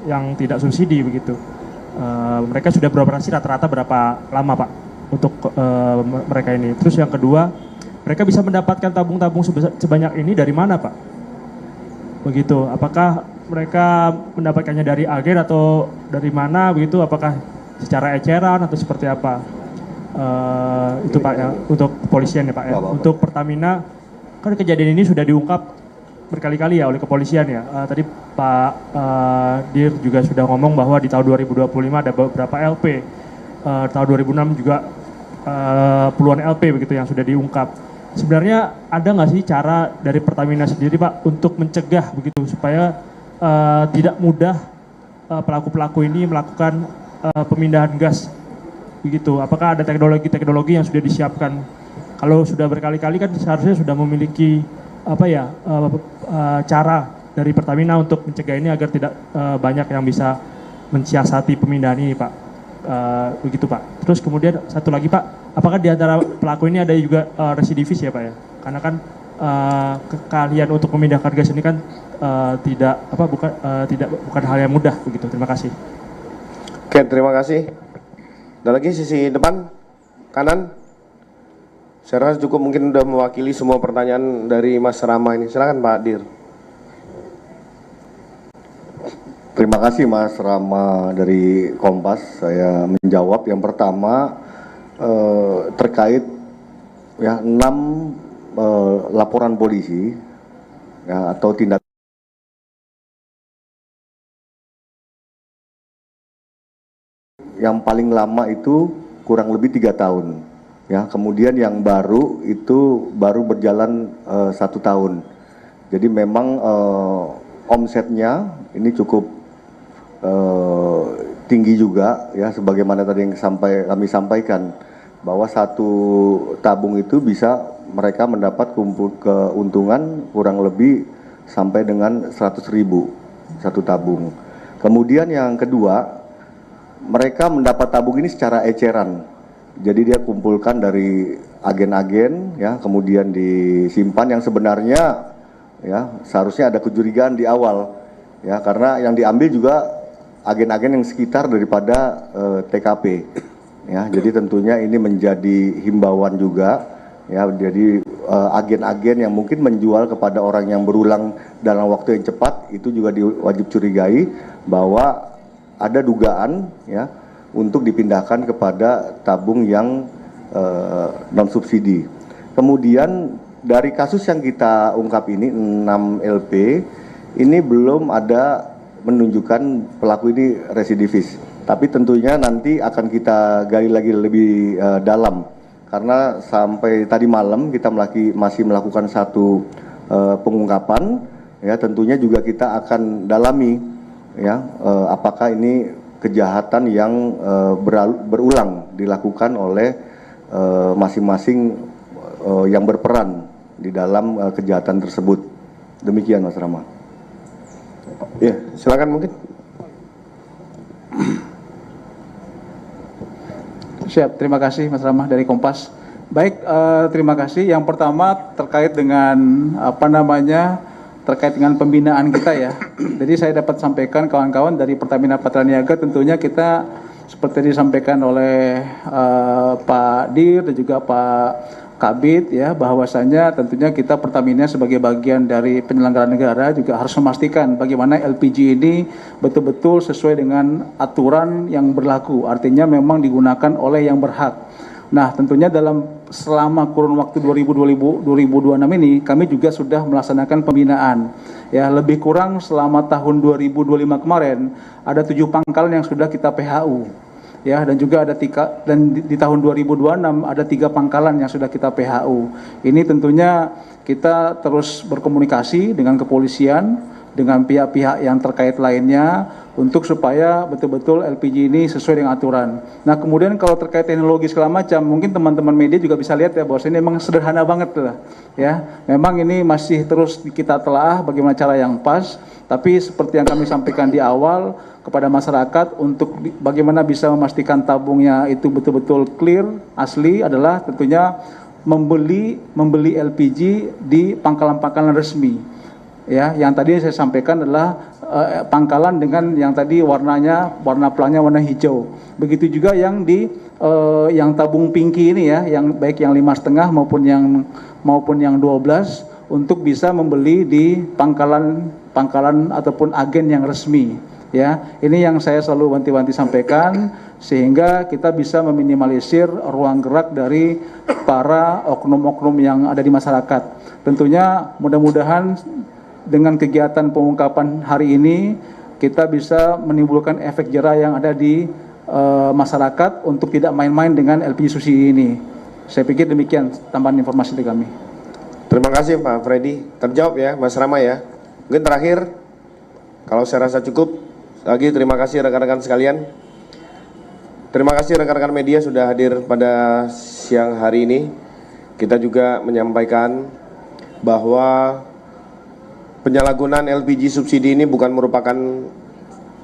yang tidak subsidi begitu. Mereka sudah beroperasi rata-rata berapa lama Pak untuk mereka ini? Terus yang kedua, mereka bisa mendapatkan tabung-tabung sebanyak ini dari mana Pak? Begitu, apakah mereka mendapatkannya dari agen atau dari mana begitu? Apakah secara eceran atau seperti apa? Itu Pak ya, untuk kepolisian ya Pak ya. Untuk Pertamina, kan kejadian ini sudah diungkap berkali-kali ya oleh kepolisian ya. Tadi Pak Dir juga sudah ngomong bahwa di tahun 2025 ada beberapa LP. Tahun 2006 juga puluhan LP begitu yang sudah diungkap. Sebenarnya ada nggak sih cara dari Pertamina sendiri Pak untuk mencegah begitu supaya tidak mudah pelaku-pelaku ini melakukan pemindahan gas begitu? Apakah ada teknologi-teknologi yang sudah disiapkan? Kalau sudah berkali-kali kan seharusnya sudah memiliki cara dari Pertamina untuk mencegah ini agar tidak banyak yang bisa mensiasati pemindahan ini Pak. Begitu Pak. Terus kemudian satu lagi Pak, apakah di antara pelaku ini ada juga residivis ya Pak ya? Karena kan keahlian untuk memindahkan gas ini kan bukan hal yang mudah begitu. Terima kasih. Oke, terima kasih. Ada lagi sisi depan kanan. Saya rasa cukup, mungkin sudah mewakili semua pertanyaan dari Mas Rama ini. Silakan Pak Dir. Terima kasih Mas Rama dari Kompas. Saya menjawab yang pertama terkait ya 6 laporan polisi ya, atau tindak yang paling lama itu kurang lebih 3 tahun ya. Kemudian yang baru itu baru berjalan 1 tahun. Jadi memang omsetnya ini cukup tinggi juga ya, sebagaimana tadi yang kami sampaikan bahwa 1 tabung itu bisa mereka mendapat keuntungan kurang lebih sampai dengan 100.000 1 tabung. Kemudian yang kedua, mereka mendapat tabung ini secara eceran. Jadi dia kumpulkan dari agen-agen ya, kemudian disimpan, yang sebenarnya ya seharusnya ada kecurigaan di awal ya, karena yang diambil juga agen-agen yang sekitar daripada TKP ya. Jadi tentunya ini menjadi himbauan juga ya, jadi agen-agen yang mungkin menjual kepada orang yang berulang dalam waktu yang cepat itu juga wajib curigai bahwa ada dugaan ya untuk dipindahkan kepada tabung yang non subsidi. Kemudian dari kasus yang kita ungkap ini 6 LP ini belum ada menunjukkan pelaku ini residivis, tapi tentunya nanti akan kita gali lagi lebih dalam, karena sampai tadi malam kita masih melakukan 1 pengungkapan ya. Tentunya juga kita akan dalami ya apakah ini kejahatan yang berulang dilakukan oleh masing-masing yang berperan di dalam kejahatan tersebut. Demikian Mas Rama. Ya, silakan mungkin. Siap, terima kasih Mas Rama dari Kompas. Baik, terima kasih. Yang pertama terkait dengan terkait dengan pembinaan kita ya. Jadi saya dapat sampaikan kawan-kawan dari Pertamina Patraniaga, tentunya kita seperti disampaikan oleh Pak Dir dan juga Pak Kabit ya, bahwasanya tentunya kita Pertamina sebagai bagian dari penyelenggara negara juga harus memastikan bagaimana LPG ini betul-betul sesuai dengan aturan yang berlaku, artinya memang digunakan oleh yang berhak. Nah, tentunya selama kurun waktu 2026 ini kami juga sudah melaksanakan pembinaan. Ya, lebih kurang selama tahun 2025 kemarin ada 7 pangkalan yang sudah kita PHU. Ya, dan juga ada di tahun 2026 ada 3 pangkalan yang sudah kita PHU. Ini tentunya kita terus berkomunikasi dengan kepolisian, dengan pihak-pihak yang terkait lainnya untuk supaya betul-betul LPG ini sesuai dengan aturan. Nah, kemudian kalau terkait teknologi segala macam, mungkin teman-teman media juga bisa lihat ya bahwa ini memang sederhana banget lah. Ya, memang ini masih terus kita telaah bagaimana cara yang pas. Tapi seperti yang kami sampaikan di awal kepada masyarakat untuk bagaimana bisa memastikan tabungnya itu betul-betul clear, asli, adalah tentunya membeli LPG di pangkalan-pangkalan resmi. ya, yang tadi saya sampaikan adalah pangkalan dengan yang tadi warna pelangnya warna hijau. Begitu juga yang di yang tabung pinky ini ya, yang baik yang 5,5 maupun yang 12 untuk bisa membeli di pangkalan ataupun agen yang resmi. Ya, ini yang saya selalu wanti-wanti sampaikan sehingga kita bisa meminimalisir ruang gerak dari para oknum-oknum yang ada di masyarakat. Tentunya mudah-mudahan dengan kegiatan pengungkapan hari ini kita bisa menimbulkan efek jerah yang ada di masyarakat untuk tidak main-main dengan LPG subsidi ini. Saya pikir demikian tambahan informasi dari kami. Terima kasih Pak Freddy. Terjawab ya Mas Rama ya. Mungkin terakhir, kalau saya rasa cukup, lagi terima kasih rekan-rekan sekalian. Terima kasih rekan-rekan media sudah hadir pada siang hari ini. Kita juga menyampaikan bahwa penyalahgunaan LPG subsidi ini bukan merupakan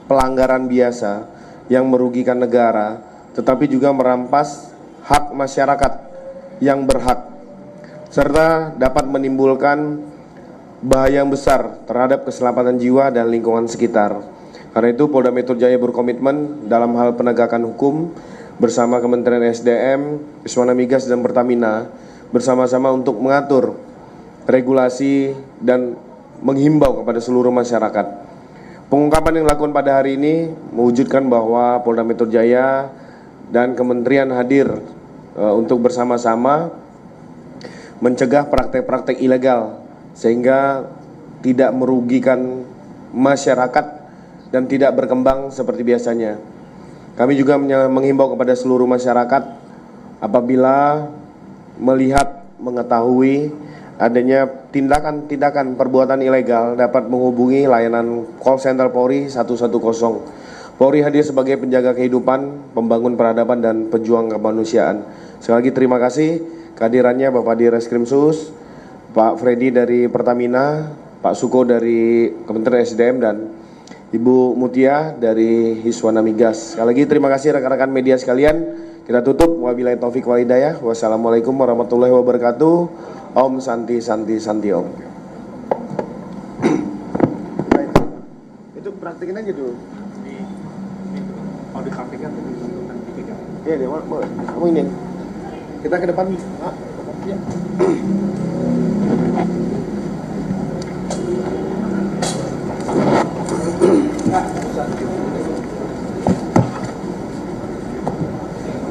pelanggaran biasa yang merugikan negara, tetapi juga merampas hak masyarakat yang berhak, serta dapat menimbulkan bahaya yang besar terhadap keselamatan jiwa dan lingkungan sekitar. Karena itu Polda Metro Jaya berkomitmen dalam hal penegakan hukum bersama Kementerian SDM, Iswana Migas dan Pertamina bersama-sama untuk mengatur regulasi dan menghimbau kepada seluruh masyarakat. Pengungkapan yang dilakukan pada hari ini mewujudkan bahwa Polda Metro Jaya dan Kementerian hadir untuk bersama-sama mencegah praktek-praktek ilegal sehingga tidak merugikan masyarakat dan tidak berkembang seperti biasanya. Kami juga menghimbau kepada seluruh masyarakat apabila melihat, mengetahui adanya tindakan-tindakan perbuatan ilegal dapat menghubungi layanan call center Polri 110. Polri hadir sebagai penjaga kehidupan, pembangun peradaban dan pejuang kemanusiaan. Sekali lagi terima kasih kehadirannya Bapak Direskrimsus, Pak Freddy dari Pertamina, Pak Suko dari Kementerian SDM dan Ibu Mutia dari Hiswana Migas. Sekali lagi terima kasih rekan-rekan media sekalian. Kita tutup, wabillahi taufik wal hidayah. Wassalamualaikum warahmatullahi wabarakatuh. Om Santi Santi Santi Om. Itu praktekin aja dulu. Mau dipraktikkan Iya deh, kamu ini. Kita ke depan. Ya.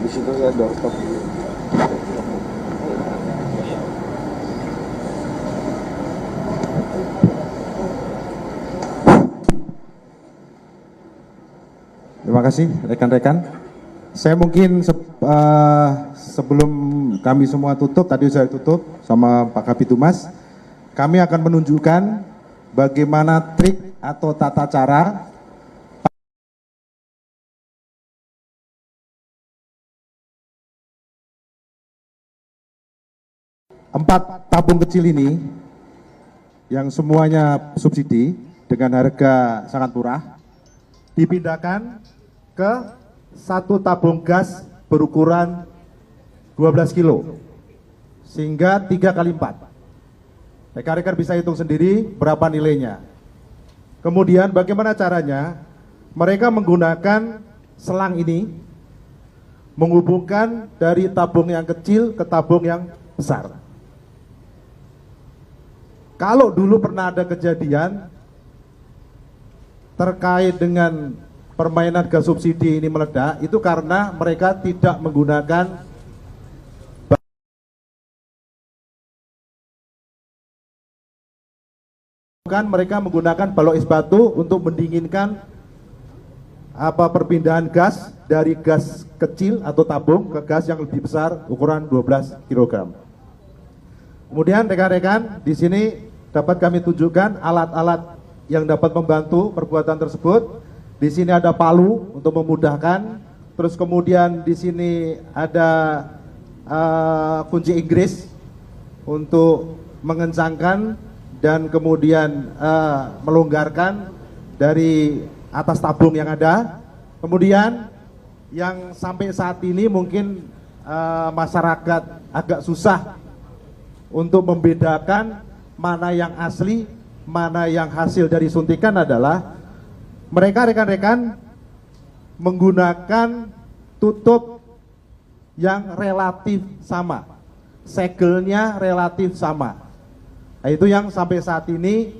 Di situ saya doorstop. Terima kasih rekan-rekan. Saya mungkin sebelum kami semua tutup, tadi saya tutup sama Pak Kabitumas, kami akan menunjukkan bagaimana trik atau tata cara empat tabung kecil ini yang semuanya subsidi dengan harga sangat murah dipindahkan ke satu tabung gas berukuran 12 kilo sehingga 3 kali 4. Rekan-rekan bisa hitung sendiri berapa nilainya. Kemudian bagaimana caranya? Mereka menggunakan selang ini menghubungkan dari tabung yang kecil ke tabung yang besar. Kalau dulu pernah ada kejadian terkait dengan permainan gas subsidi ini meledak, itu karena mereka tidak menggunakan mereka menggunakan balok es batu untuk mendinginkan perpindahan gas dari gas kecil atau tabung ke gas yang lebih besar ukuran 12 kg. Kemudian rekan-rekan di sini dapat kami tunjukkan alat-alat yang dapat membantu perbuatan tersebut. Di sini ada palu untuk memudahkan. Terus kemudian di sini ada kunci Inggris untuk mengencangkan dan kemudian melonggarkan dari atas tabung yang ada. Kemudian yang sampai saat ini mungkin masyarakat agak susah untuk membedakan mana yang asli, mana yang hasil dari suntikan adalah mereka rekan-rekan menggunakan tutup yang relatif sama, segelnya relatif sama. Nah, itu yang sampai saat ini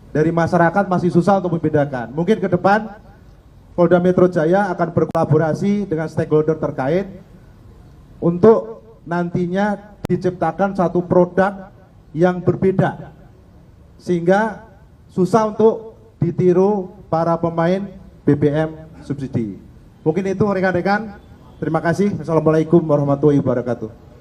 dari masyarakat masih susah untuk membedakan. Mungkin ke depan Polda Metro Jaya akan berkolaborasi dengan stakeholder terkait untuk nantinya diciptakan satu produk yang berbeda sehingga susah untuk ditiru para pemain BBM subsidi. Mungkin itu rekan-rekan. Terima kasih. Assalamualaikum warahmatullahi wabarakatuh.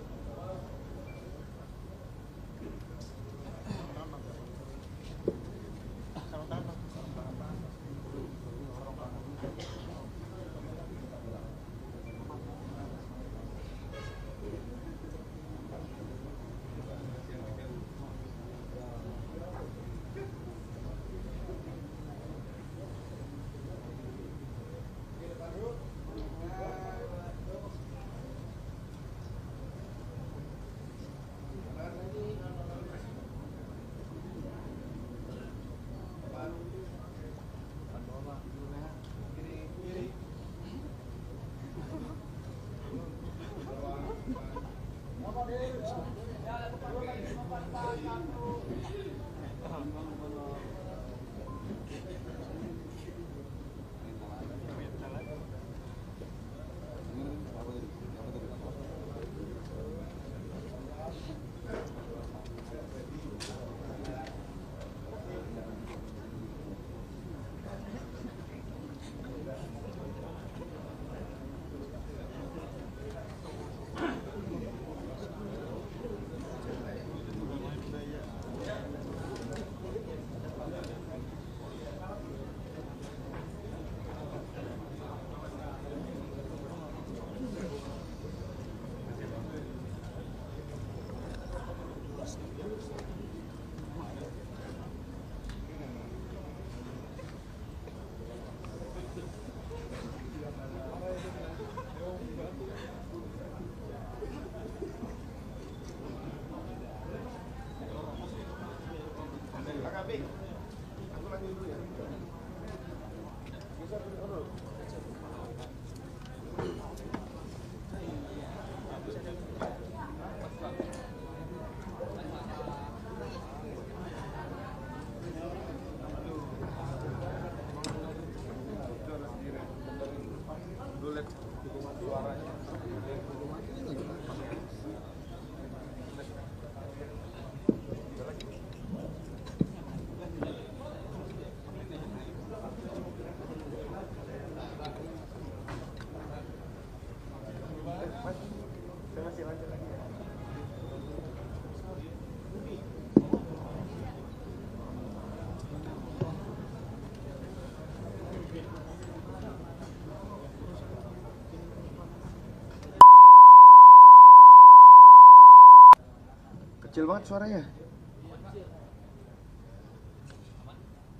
Kecil banget suaranya.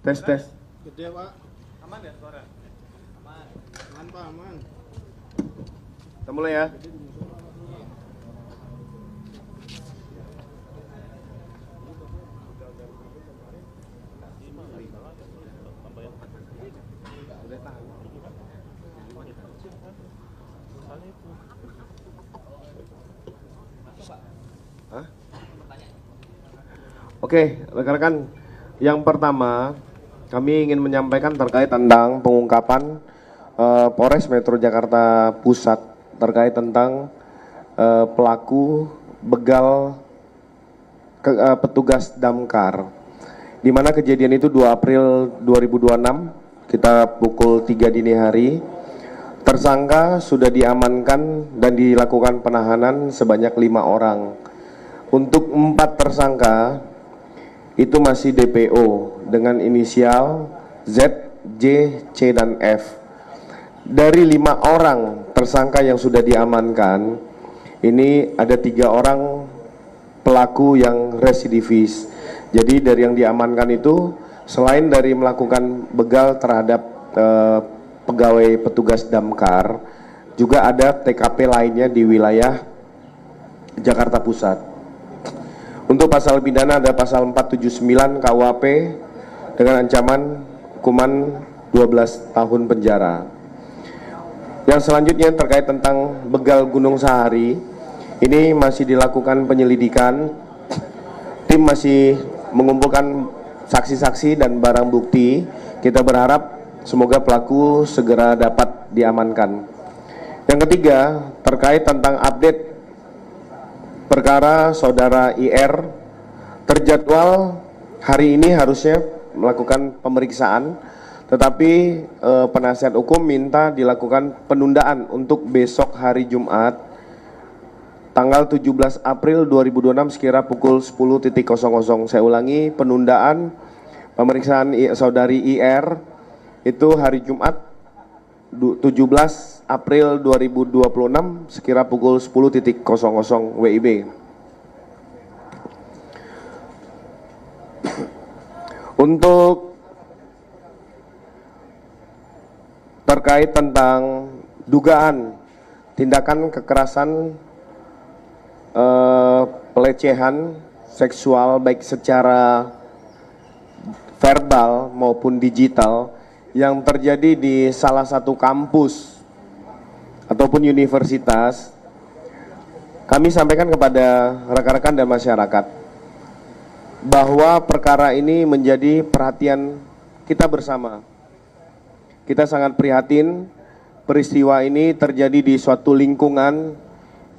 Tes tes. Gede Pak. Aman ya suara? Aman. Aman Pak, aman. Kita mulai ya. Hah? Oke, rekan-rekan, yang pertama kami ingin menyampaikan terkait tentang pengungkapan Polres Metro Jakarta Pusat terkait tentang pelaku begal petugas damkar, di mana kejadian itu 2 April 2026, kita pukul 3 dini hari. Tersangka sudah diamankan dan dilakukan penahanan sebanyak 5 orang. Untuk 4 tersangka itu masih DPO dengan inisial Z, J, C, dan F. Dari 5 orang tersangka yang sudah diamankan, ini ada 3 orang pelaku yang residivis. Jadi dari yang diamankan itu, selain dari melakukan begal terhadap pegawai petugas damkar, juga ada TKP lainnya di wilayah Jakarta Pusat. Untuk pasal pidana ada pasal 479 KUHP dengan ancaman hukuman 12 tahun penjara. Yang selanjutnya terkait tentang begal Gunung Sahari, ini masih dilakukan penyelidikan. Tim masih mengumpulkan saksi-saksi dan barang bukti. Kita berharap semoga pelaku segera dapat diamankan. Yang ketiga, terkait tentang update perkara saudara IR, terjadwal hari ini harusnya melakukan pemeriksaan, tetapi penasihat hukum minta dilakukan penundaan untuk besok hari Jumat tanggal 17 April 2026 sekira pukul 10.00. Saya ulangi, penundaan pemeriksaan saudari IR itu hari Jumat 17 April 2026 sekira pukul 10.00 WIB. Untuk terkait tentang dugaan tindakan kekerasan pelecehan seksual baik secara verbal maupun digital yang terjadi di salah satu kampus ataupun universitas, kami sampaikan kepada rekan-rekan dan masyarakat bahwa perkara ini menjadi perhatian kita bersama. Kita sangat prihatin peristiwa ini terjadi di suatu lingkungan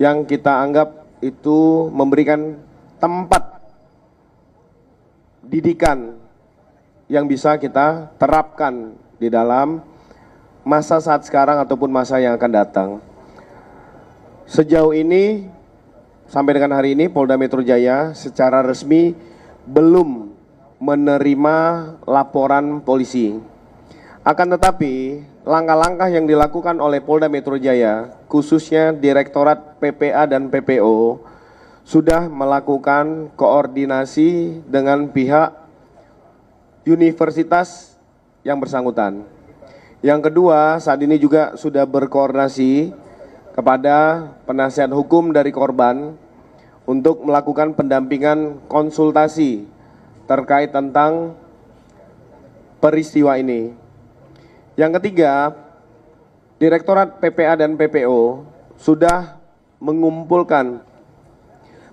yang kita anggap itu memberikan tempat didikan yang bisa kita terapkan di dalam masa saat sekarang ataupun masa yang akan datang. Sejauh ini, sampai dengan hari ini, Polda Metro Jaya secara resmi belum menerima laporan polisi. Akan tetapi, langkah-langkah yang dilakukan oleh Polda Metro Jaya, khususnya Direktorat PPA dan PPO, sudah melakukan koordinasi dengan pihak universitas yang bersangkutan. Yang kedua, saat ini juga sudah berkoordinasi kepada penasihat hukum dari korban untuk melakukan pendampingan konsultasi terkait tentang peristiwa ini. Yang ketiga, Direktorat PPA dan PPO sudah mengumpulkan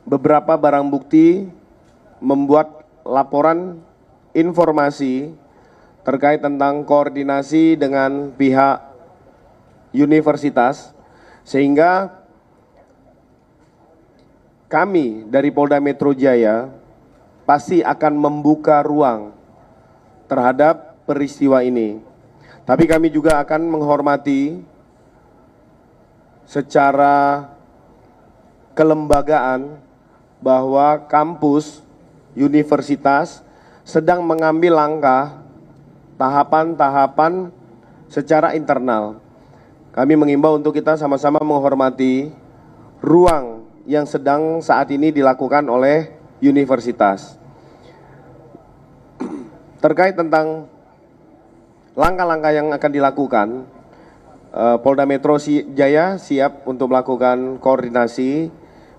beberapa barang bukti, membuat laporan informasi terkait tentang koordinasi dengan pihak universitas, sehingga kami dari Polda Metro Jaya pasti akan membuka ruang terhadap peristiwa ini. Tapi kami juga akan menghormati secara kelembagaan bahwa kampus universitas sedang mengambil langkah tahapan-tahapan secara internal. Kami mengimbau untuk kita sama-sama menghormati ruang yang sedang saat ini dilakukan oleh universitas. Terkait tentang langkah-langkah yang akan dilakukan, Polda Metro Jaya siap untuk melakukan koordinasi,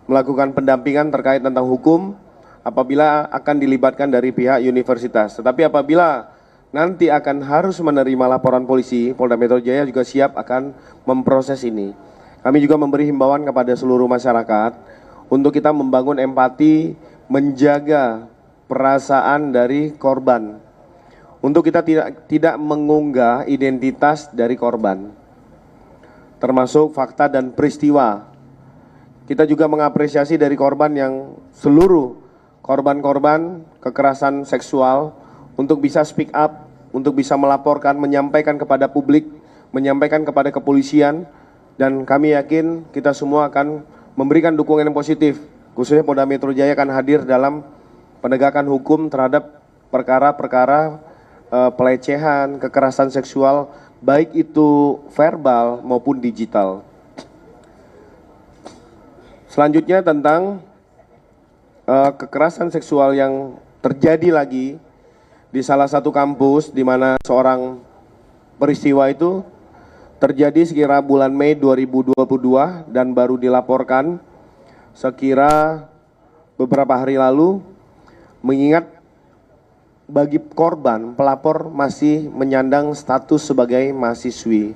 melakukan pendampingan terkait tentang hukum apabila akan dilibatkan dari pihak universitas. Tetapi apabila nanti akan harus menerima laporan polisi, Polda Metro Jaya juga siap akan memproses ini. Kami juga memberi himbauan kepada seluruh masyarakat untuk kita membangun empati, menjaga perasaan dari korban, untuk kita tidak mengunggah identitas dari korban, termasuk fakta dan peristiwa. Kita juga mengapresiasi dari korban yang seluruh korban-korban kekerasan seksual untuk bisa speak up, untuk bisa melaporkan, menyampaikan kepada publik, menyampaikan kepada kepolisian, dan kami yakin kita semua akan memberikan dukungan yang positif, khususnya Polda Metro Jaya akan hadir dalam penegakan hukum terhadap perkara-perkara pelecehan, kekerasan seksual, baik itu verbal maupun digital. Selanjutnya tentang kekerasan seksual yang terjadi lagi di salah satu kampus, di mana seorang peristiwa itu terjadi sekira bulan Mei 2022 dan baru dilaporkan sekira beberapa hari lalu, mengingat bagi korban, pelapor masih menyandang status sebagai mahasiswi.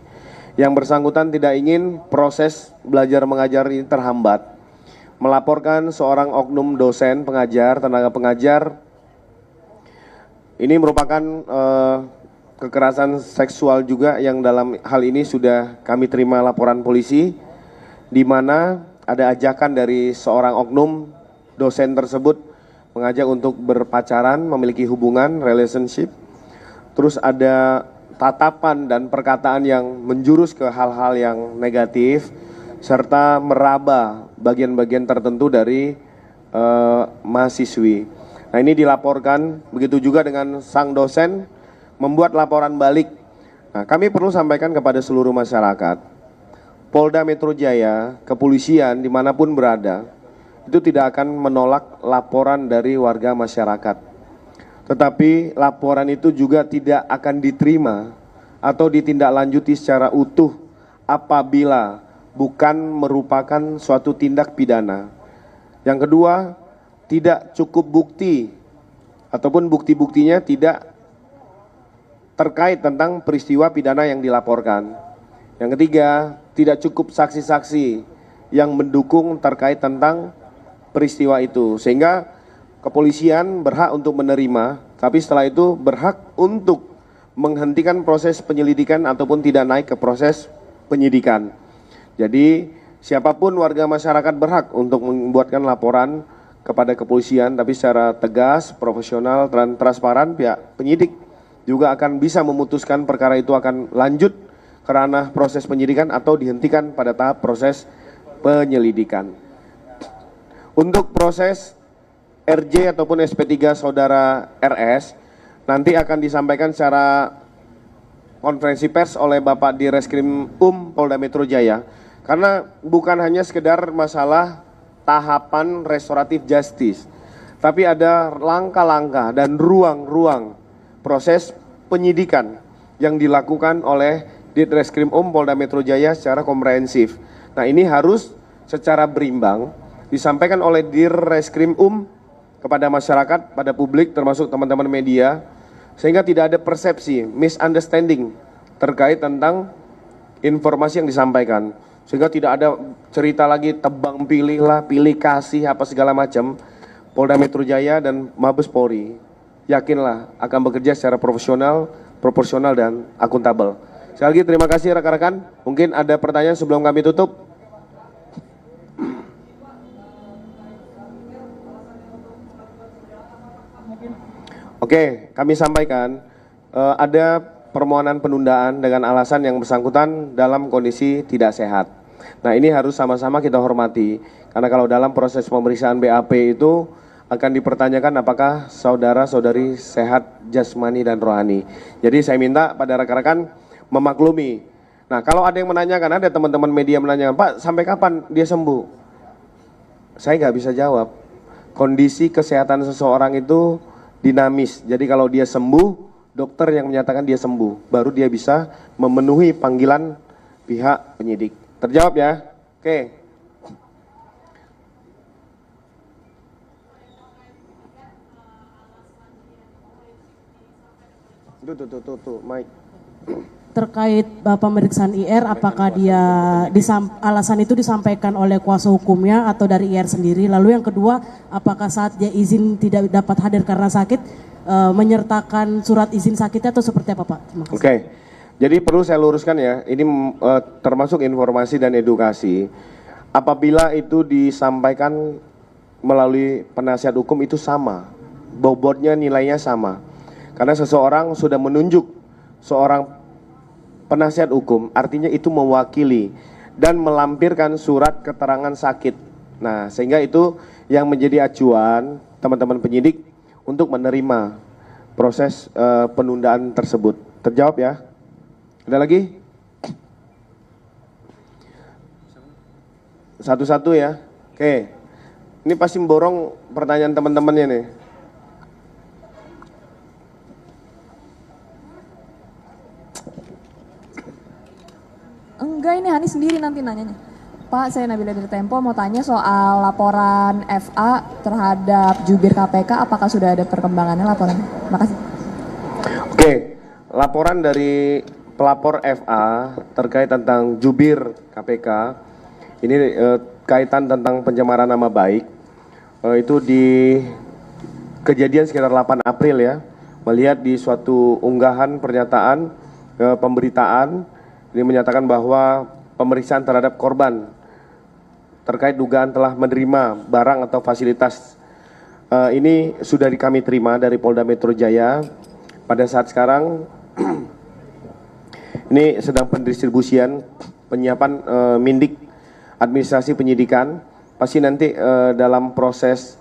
Yang bersangkutan tidak ingin proses belajar mengajar ini terhambat, melaporkan seorang oknum dosen pengajar, tenaga pengajar. Ini merupakan kekerasan seksual juga yang dalam hal ini sudah kami terima laporan polisi, di mana ada ajakan dari seorang oknum dosen tersebut mengajak untuk berpacaran, memiliki hubungan, relationship. Terus ada tatapan dan perkataan yang menjurus ke hal-hal yang negatif, serta meraba bagian-bagian tertentu dari mahasiswi. Nah, ini dilaporkan, begitu juga dengan sang dosen membuat laporan balik. Nah, kami perlu sampaikan kepada seluruh masyarakat, Polda Metro Jaya, kepolisian dimanapun berada, itu tidak akan menolak laporan dari warga masyarakat. Tetapi laporan itu juga tidak akan diterima atau ditindaklanjuti secara utuh apabila bukan merupakan suatu tindak pidana. Yang kedua, tidak cukup bukti ataupun bukti-buktinya tidak terkait tentang peristiwa pidana yang dilaporkan. Yang ketiga, tidak cukup saksi-saksi yang mendukung terkait tentang peristiwa itu, sehingga kepolisian berhak untuk menerima, tapi setelah itu berhak untuk menghentikan proses penyelidikan ataupun tidak naik ke proses penyidikan. Jadi siapapun warga masyarakat berhak untuk membuatkan laporan kepada kepolisian, tapi secara tegas, profesional, dan transparan. Pihak penyidik juga akan bisa memutuskan perkara itu akan lanjut ke ranah proses penyidikan atau dihentikan pada tahap proses penyelidikan. Untuk proses RJ ataupun SP3 saudara RS nanti akan disampaikan secara konferensi pers oleh Bapak Direskrim Polda Metro Jaya, karena bukan hanya sekedar masalah tahapan restoratif justice, tapi ada langkah-langkah dan ruang-ruang proses penyidikan yang dilakukan oleh Ditreskrim Polda Metro Jaya secara komprehensif. Nah, ini harus secara berimbang disampaikan oleh Direskrim kepada masyarakat, pada publik, termasuk teman-teman media, sehingga tidak ada persepsi, misunderstanding terkait tentang informasi yang disampaikan, sehingga tidak ada cerita lagi tebang pilih lah, pilih kasih apa segala macam. Polda Metro Jaya dan Mabes Polri yakinlah akan bekerja secara profesional, proporsional, dan akuntabel. Sekali lagi terima kasih rekan-rekan. Mungkin ada pertanyaan sebelum kami tutup. Oke, kami sampaikan ada permohonan penundaan dengan alasan yang bersangkutan dalam kondisi tidak sehat. Nah, ini harus sama-sama kita hormati, karena kalau dalam proses pemeriksaan BAP itu akan dipertanyakan apakah saudara-saudari sehat jasmani dan rohani. Jadi saya minta pada rekan-rekan memaklumi. Nah, kalau ada yang menanyakan, ada teman-teman media menanyakan, Pak, sampai kapan dia sembuh? Saya nggak bisa jawab. Kondisi kesehatan seseorang itu dinamis. Jadi kalau dia sembuh, dokter yang menyatakan dia sembuh, baru dia bisa memenuhi panggilan pihak penyidik. Terjawab ya? Oke. Tuh, Mike. Terkait pemeriksaan IR, apakah dia alasan itu disampaikan oleh kuasa hukumnya atau dari IR sendiri? Lalu yang kedua, apakah saat dia izin tidak dapat hadir karena sakit, menyertakan surat izin sakitnya atau seperti apa, Pak? Terima kasih. Oke, jadi perlu saya luruskan ya, ini termasuk informasi dan edukasi. Apabila itu disampaikan melalui penasihat hukum itu sama, bobotnya nilainya sama. Karena seseorang sudah menunjuk seorang penasihat hukum, artinya itu mewakili dan melampirkan surat keterangan sakit. Nah, sehingga itu yang menjadi acuan teman-teman penyidik untuk menerima proses penundaan tersebut. Terjawab ya? Ada lagi? Satu-satu ya. Oke. Ini pasti memborong pertanyaan teman-temannya nih. Enggak, ini Hani sendiri nanti nanyanya. Pak, saya Nabila dari Tempo mau tanya soal laporan FA terhadap jubir KPK, apakah sudah ada perkembangannya laporan? Makasih. Oke, laporan dari pelapor FA terkait tentang jubir KPK ini kaitan tentang pencemaran nama baik itu di kejadian sekitar 8 April ya, melihat di suatu unggahan pernyataan pemberitaan ini menyatakan bahwa pemeriksaan terhadap korban terkait dugaan telah menerima barang atau fasilitas ini sudah kami terima dari Polda Metro Jaya. Pada saat sekarang ini sedang pendistribusian penyiapan mindik administrasi penyidikan. Pasti nanti dalam proses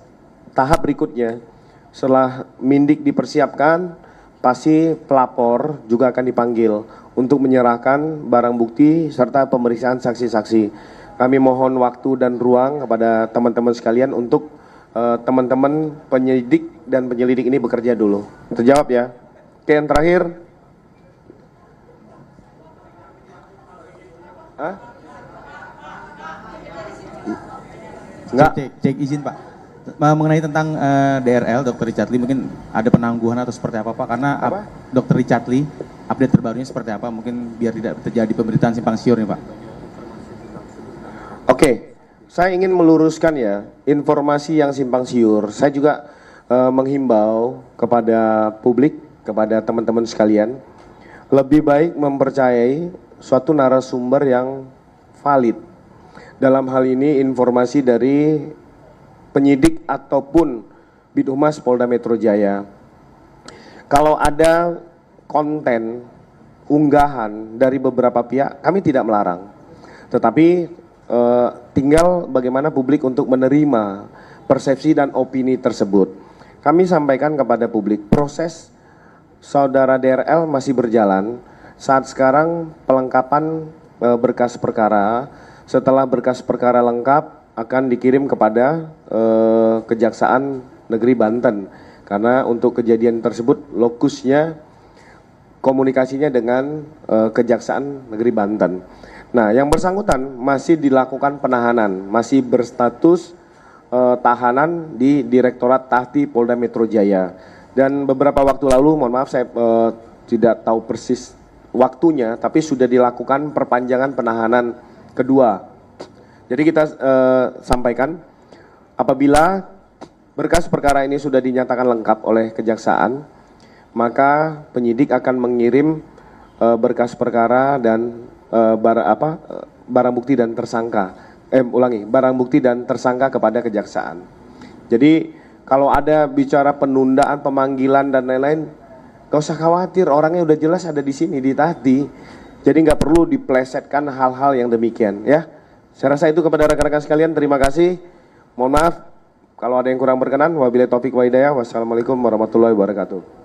tahap berikutnya setelah mindik dipersiapkan, pasti pelapor juga akan dipanggil untuk menyerahkan barang bukti serta pemeriksaan saksi-saksi. Kami mohon waktu dan ruang kepada teman-teman sekalian untuk teman-teman penyidik dan penyelidik ini bekerja dulu. Terjawab ya. Oke, yang terakhir. Hah? Enggak. Cek izin Pak. Mengenai tentang DRL Dr. Richard Lee, mungkin ada penangguhan atau seperti apa Pak? Karena Dr. Richard Lee update terbarunya seperti apa? Mungkin biar tidak terjadi pemberitaan simpang siur nih Pak. Oke, saya ingin meluruskan ya informasi yang simpang siur. Saya juga menghimbau kepada publik, kepada teman-teman sekalian, lebih baik mempercayai suatu narasumber yang valid. Dalam hal ini informasi dari penyidik ataupun Bidhumas Polda Metro Jaya. Kalau ada konten unggahan dari beberapa pihak, kami tidak melarang. Tetapi tinggal bagaimana publik untuk menerima persepsi dan opini tersebut. Kami sampaikan kepada publik, proses saudara DRL masih berjalan. Saat sekarang pelengkapan berkas perkara, setelah berkas perkara lengkap akan dikirim kepada Kejaksaan Negeri Banten. Karena untuk kejadian tersebut lokusnya komunikasinya dengan Kejaksaan Negeri Banten. Nah, yang bersangkutan masih dilakukan penahanan, masih berstatus tahanan di Direktorat Tahti Polda Metro Jaya. Dan beberapa waktu lalu, mohon maaf saya tidak tahu persis waktunya, tapi sudah dilakukan perpanjangan penahanan kedua. Jadi kita sampaikan, apabila berkas perkara ini sudah dinyatakan lengkap oleh Kejaksaan, maka penyidik akan mengirim berkas perkara dan barang bukti dan tersangka. Barang bukti dan tersangka kepada Kejaksaan. Jadi kalau ada bicara penundaan pemanggilan dan lain-lain, gak usah khawatir, orangnya udah jelas ada di sini di Tahti. Jadi nggak perlu diplesetkan hal-hal yang demikian ya. Saya rasa itu kepada rekan-rekan sekalian, terima kasih. Mohon maaf kalau ada yang kurang berkenan. Wabillahi taufik wa hidayah. Wassalamualaikum warahmatullahi wabarakatuh.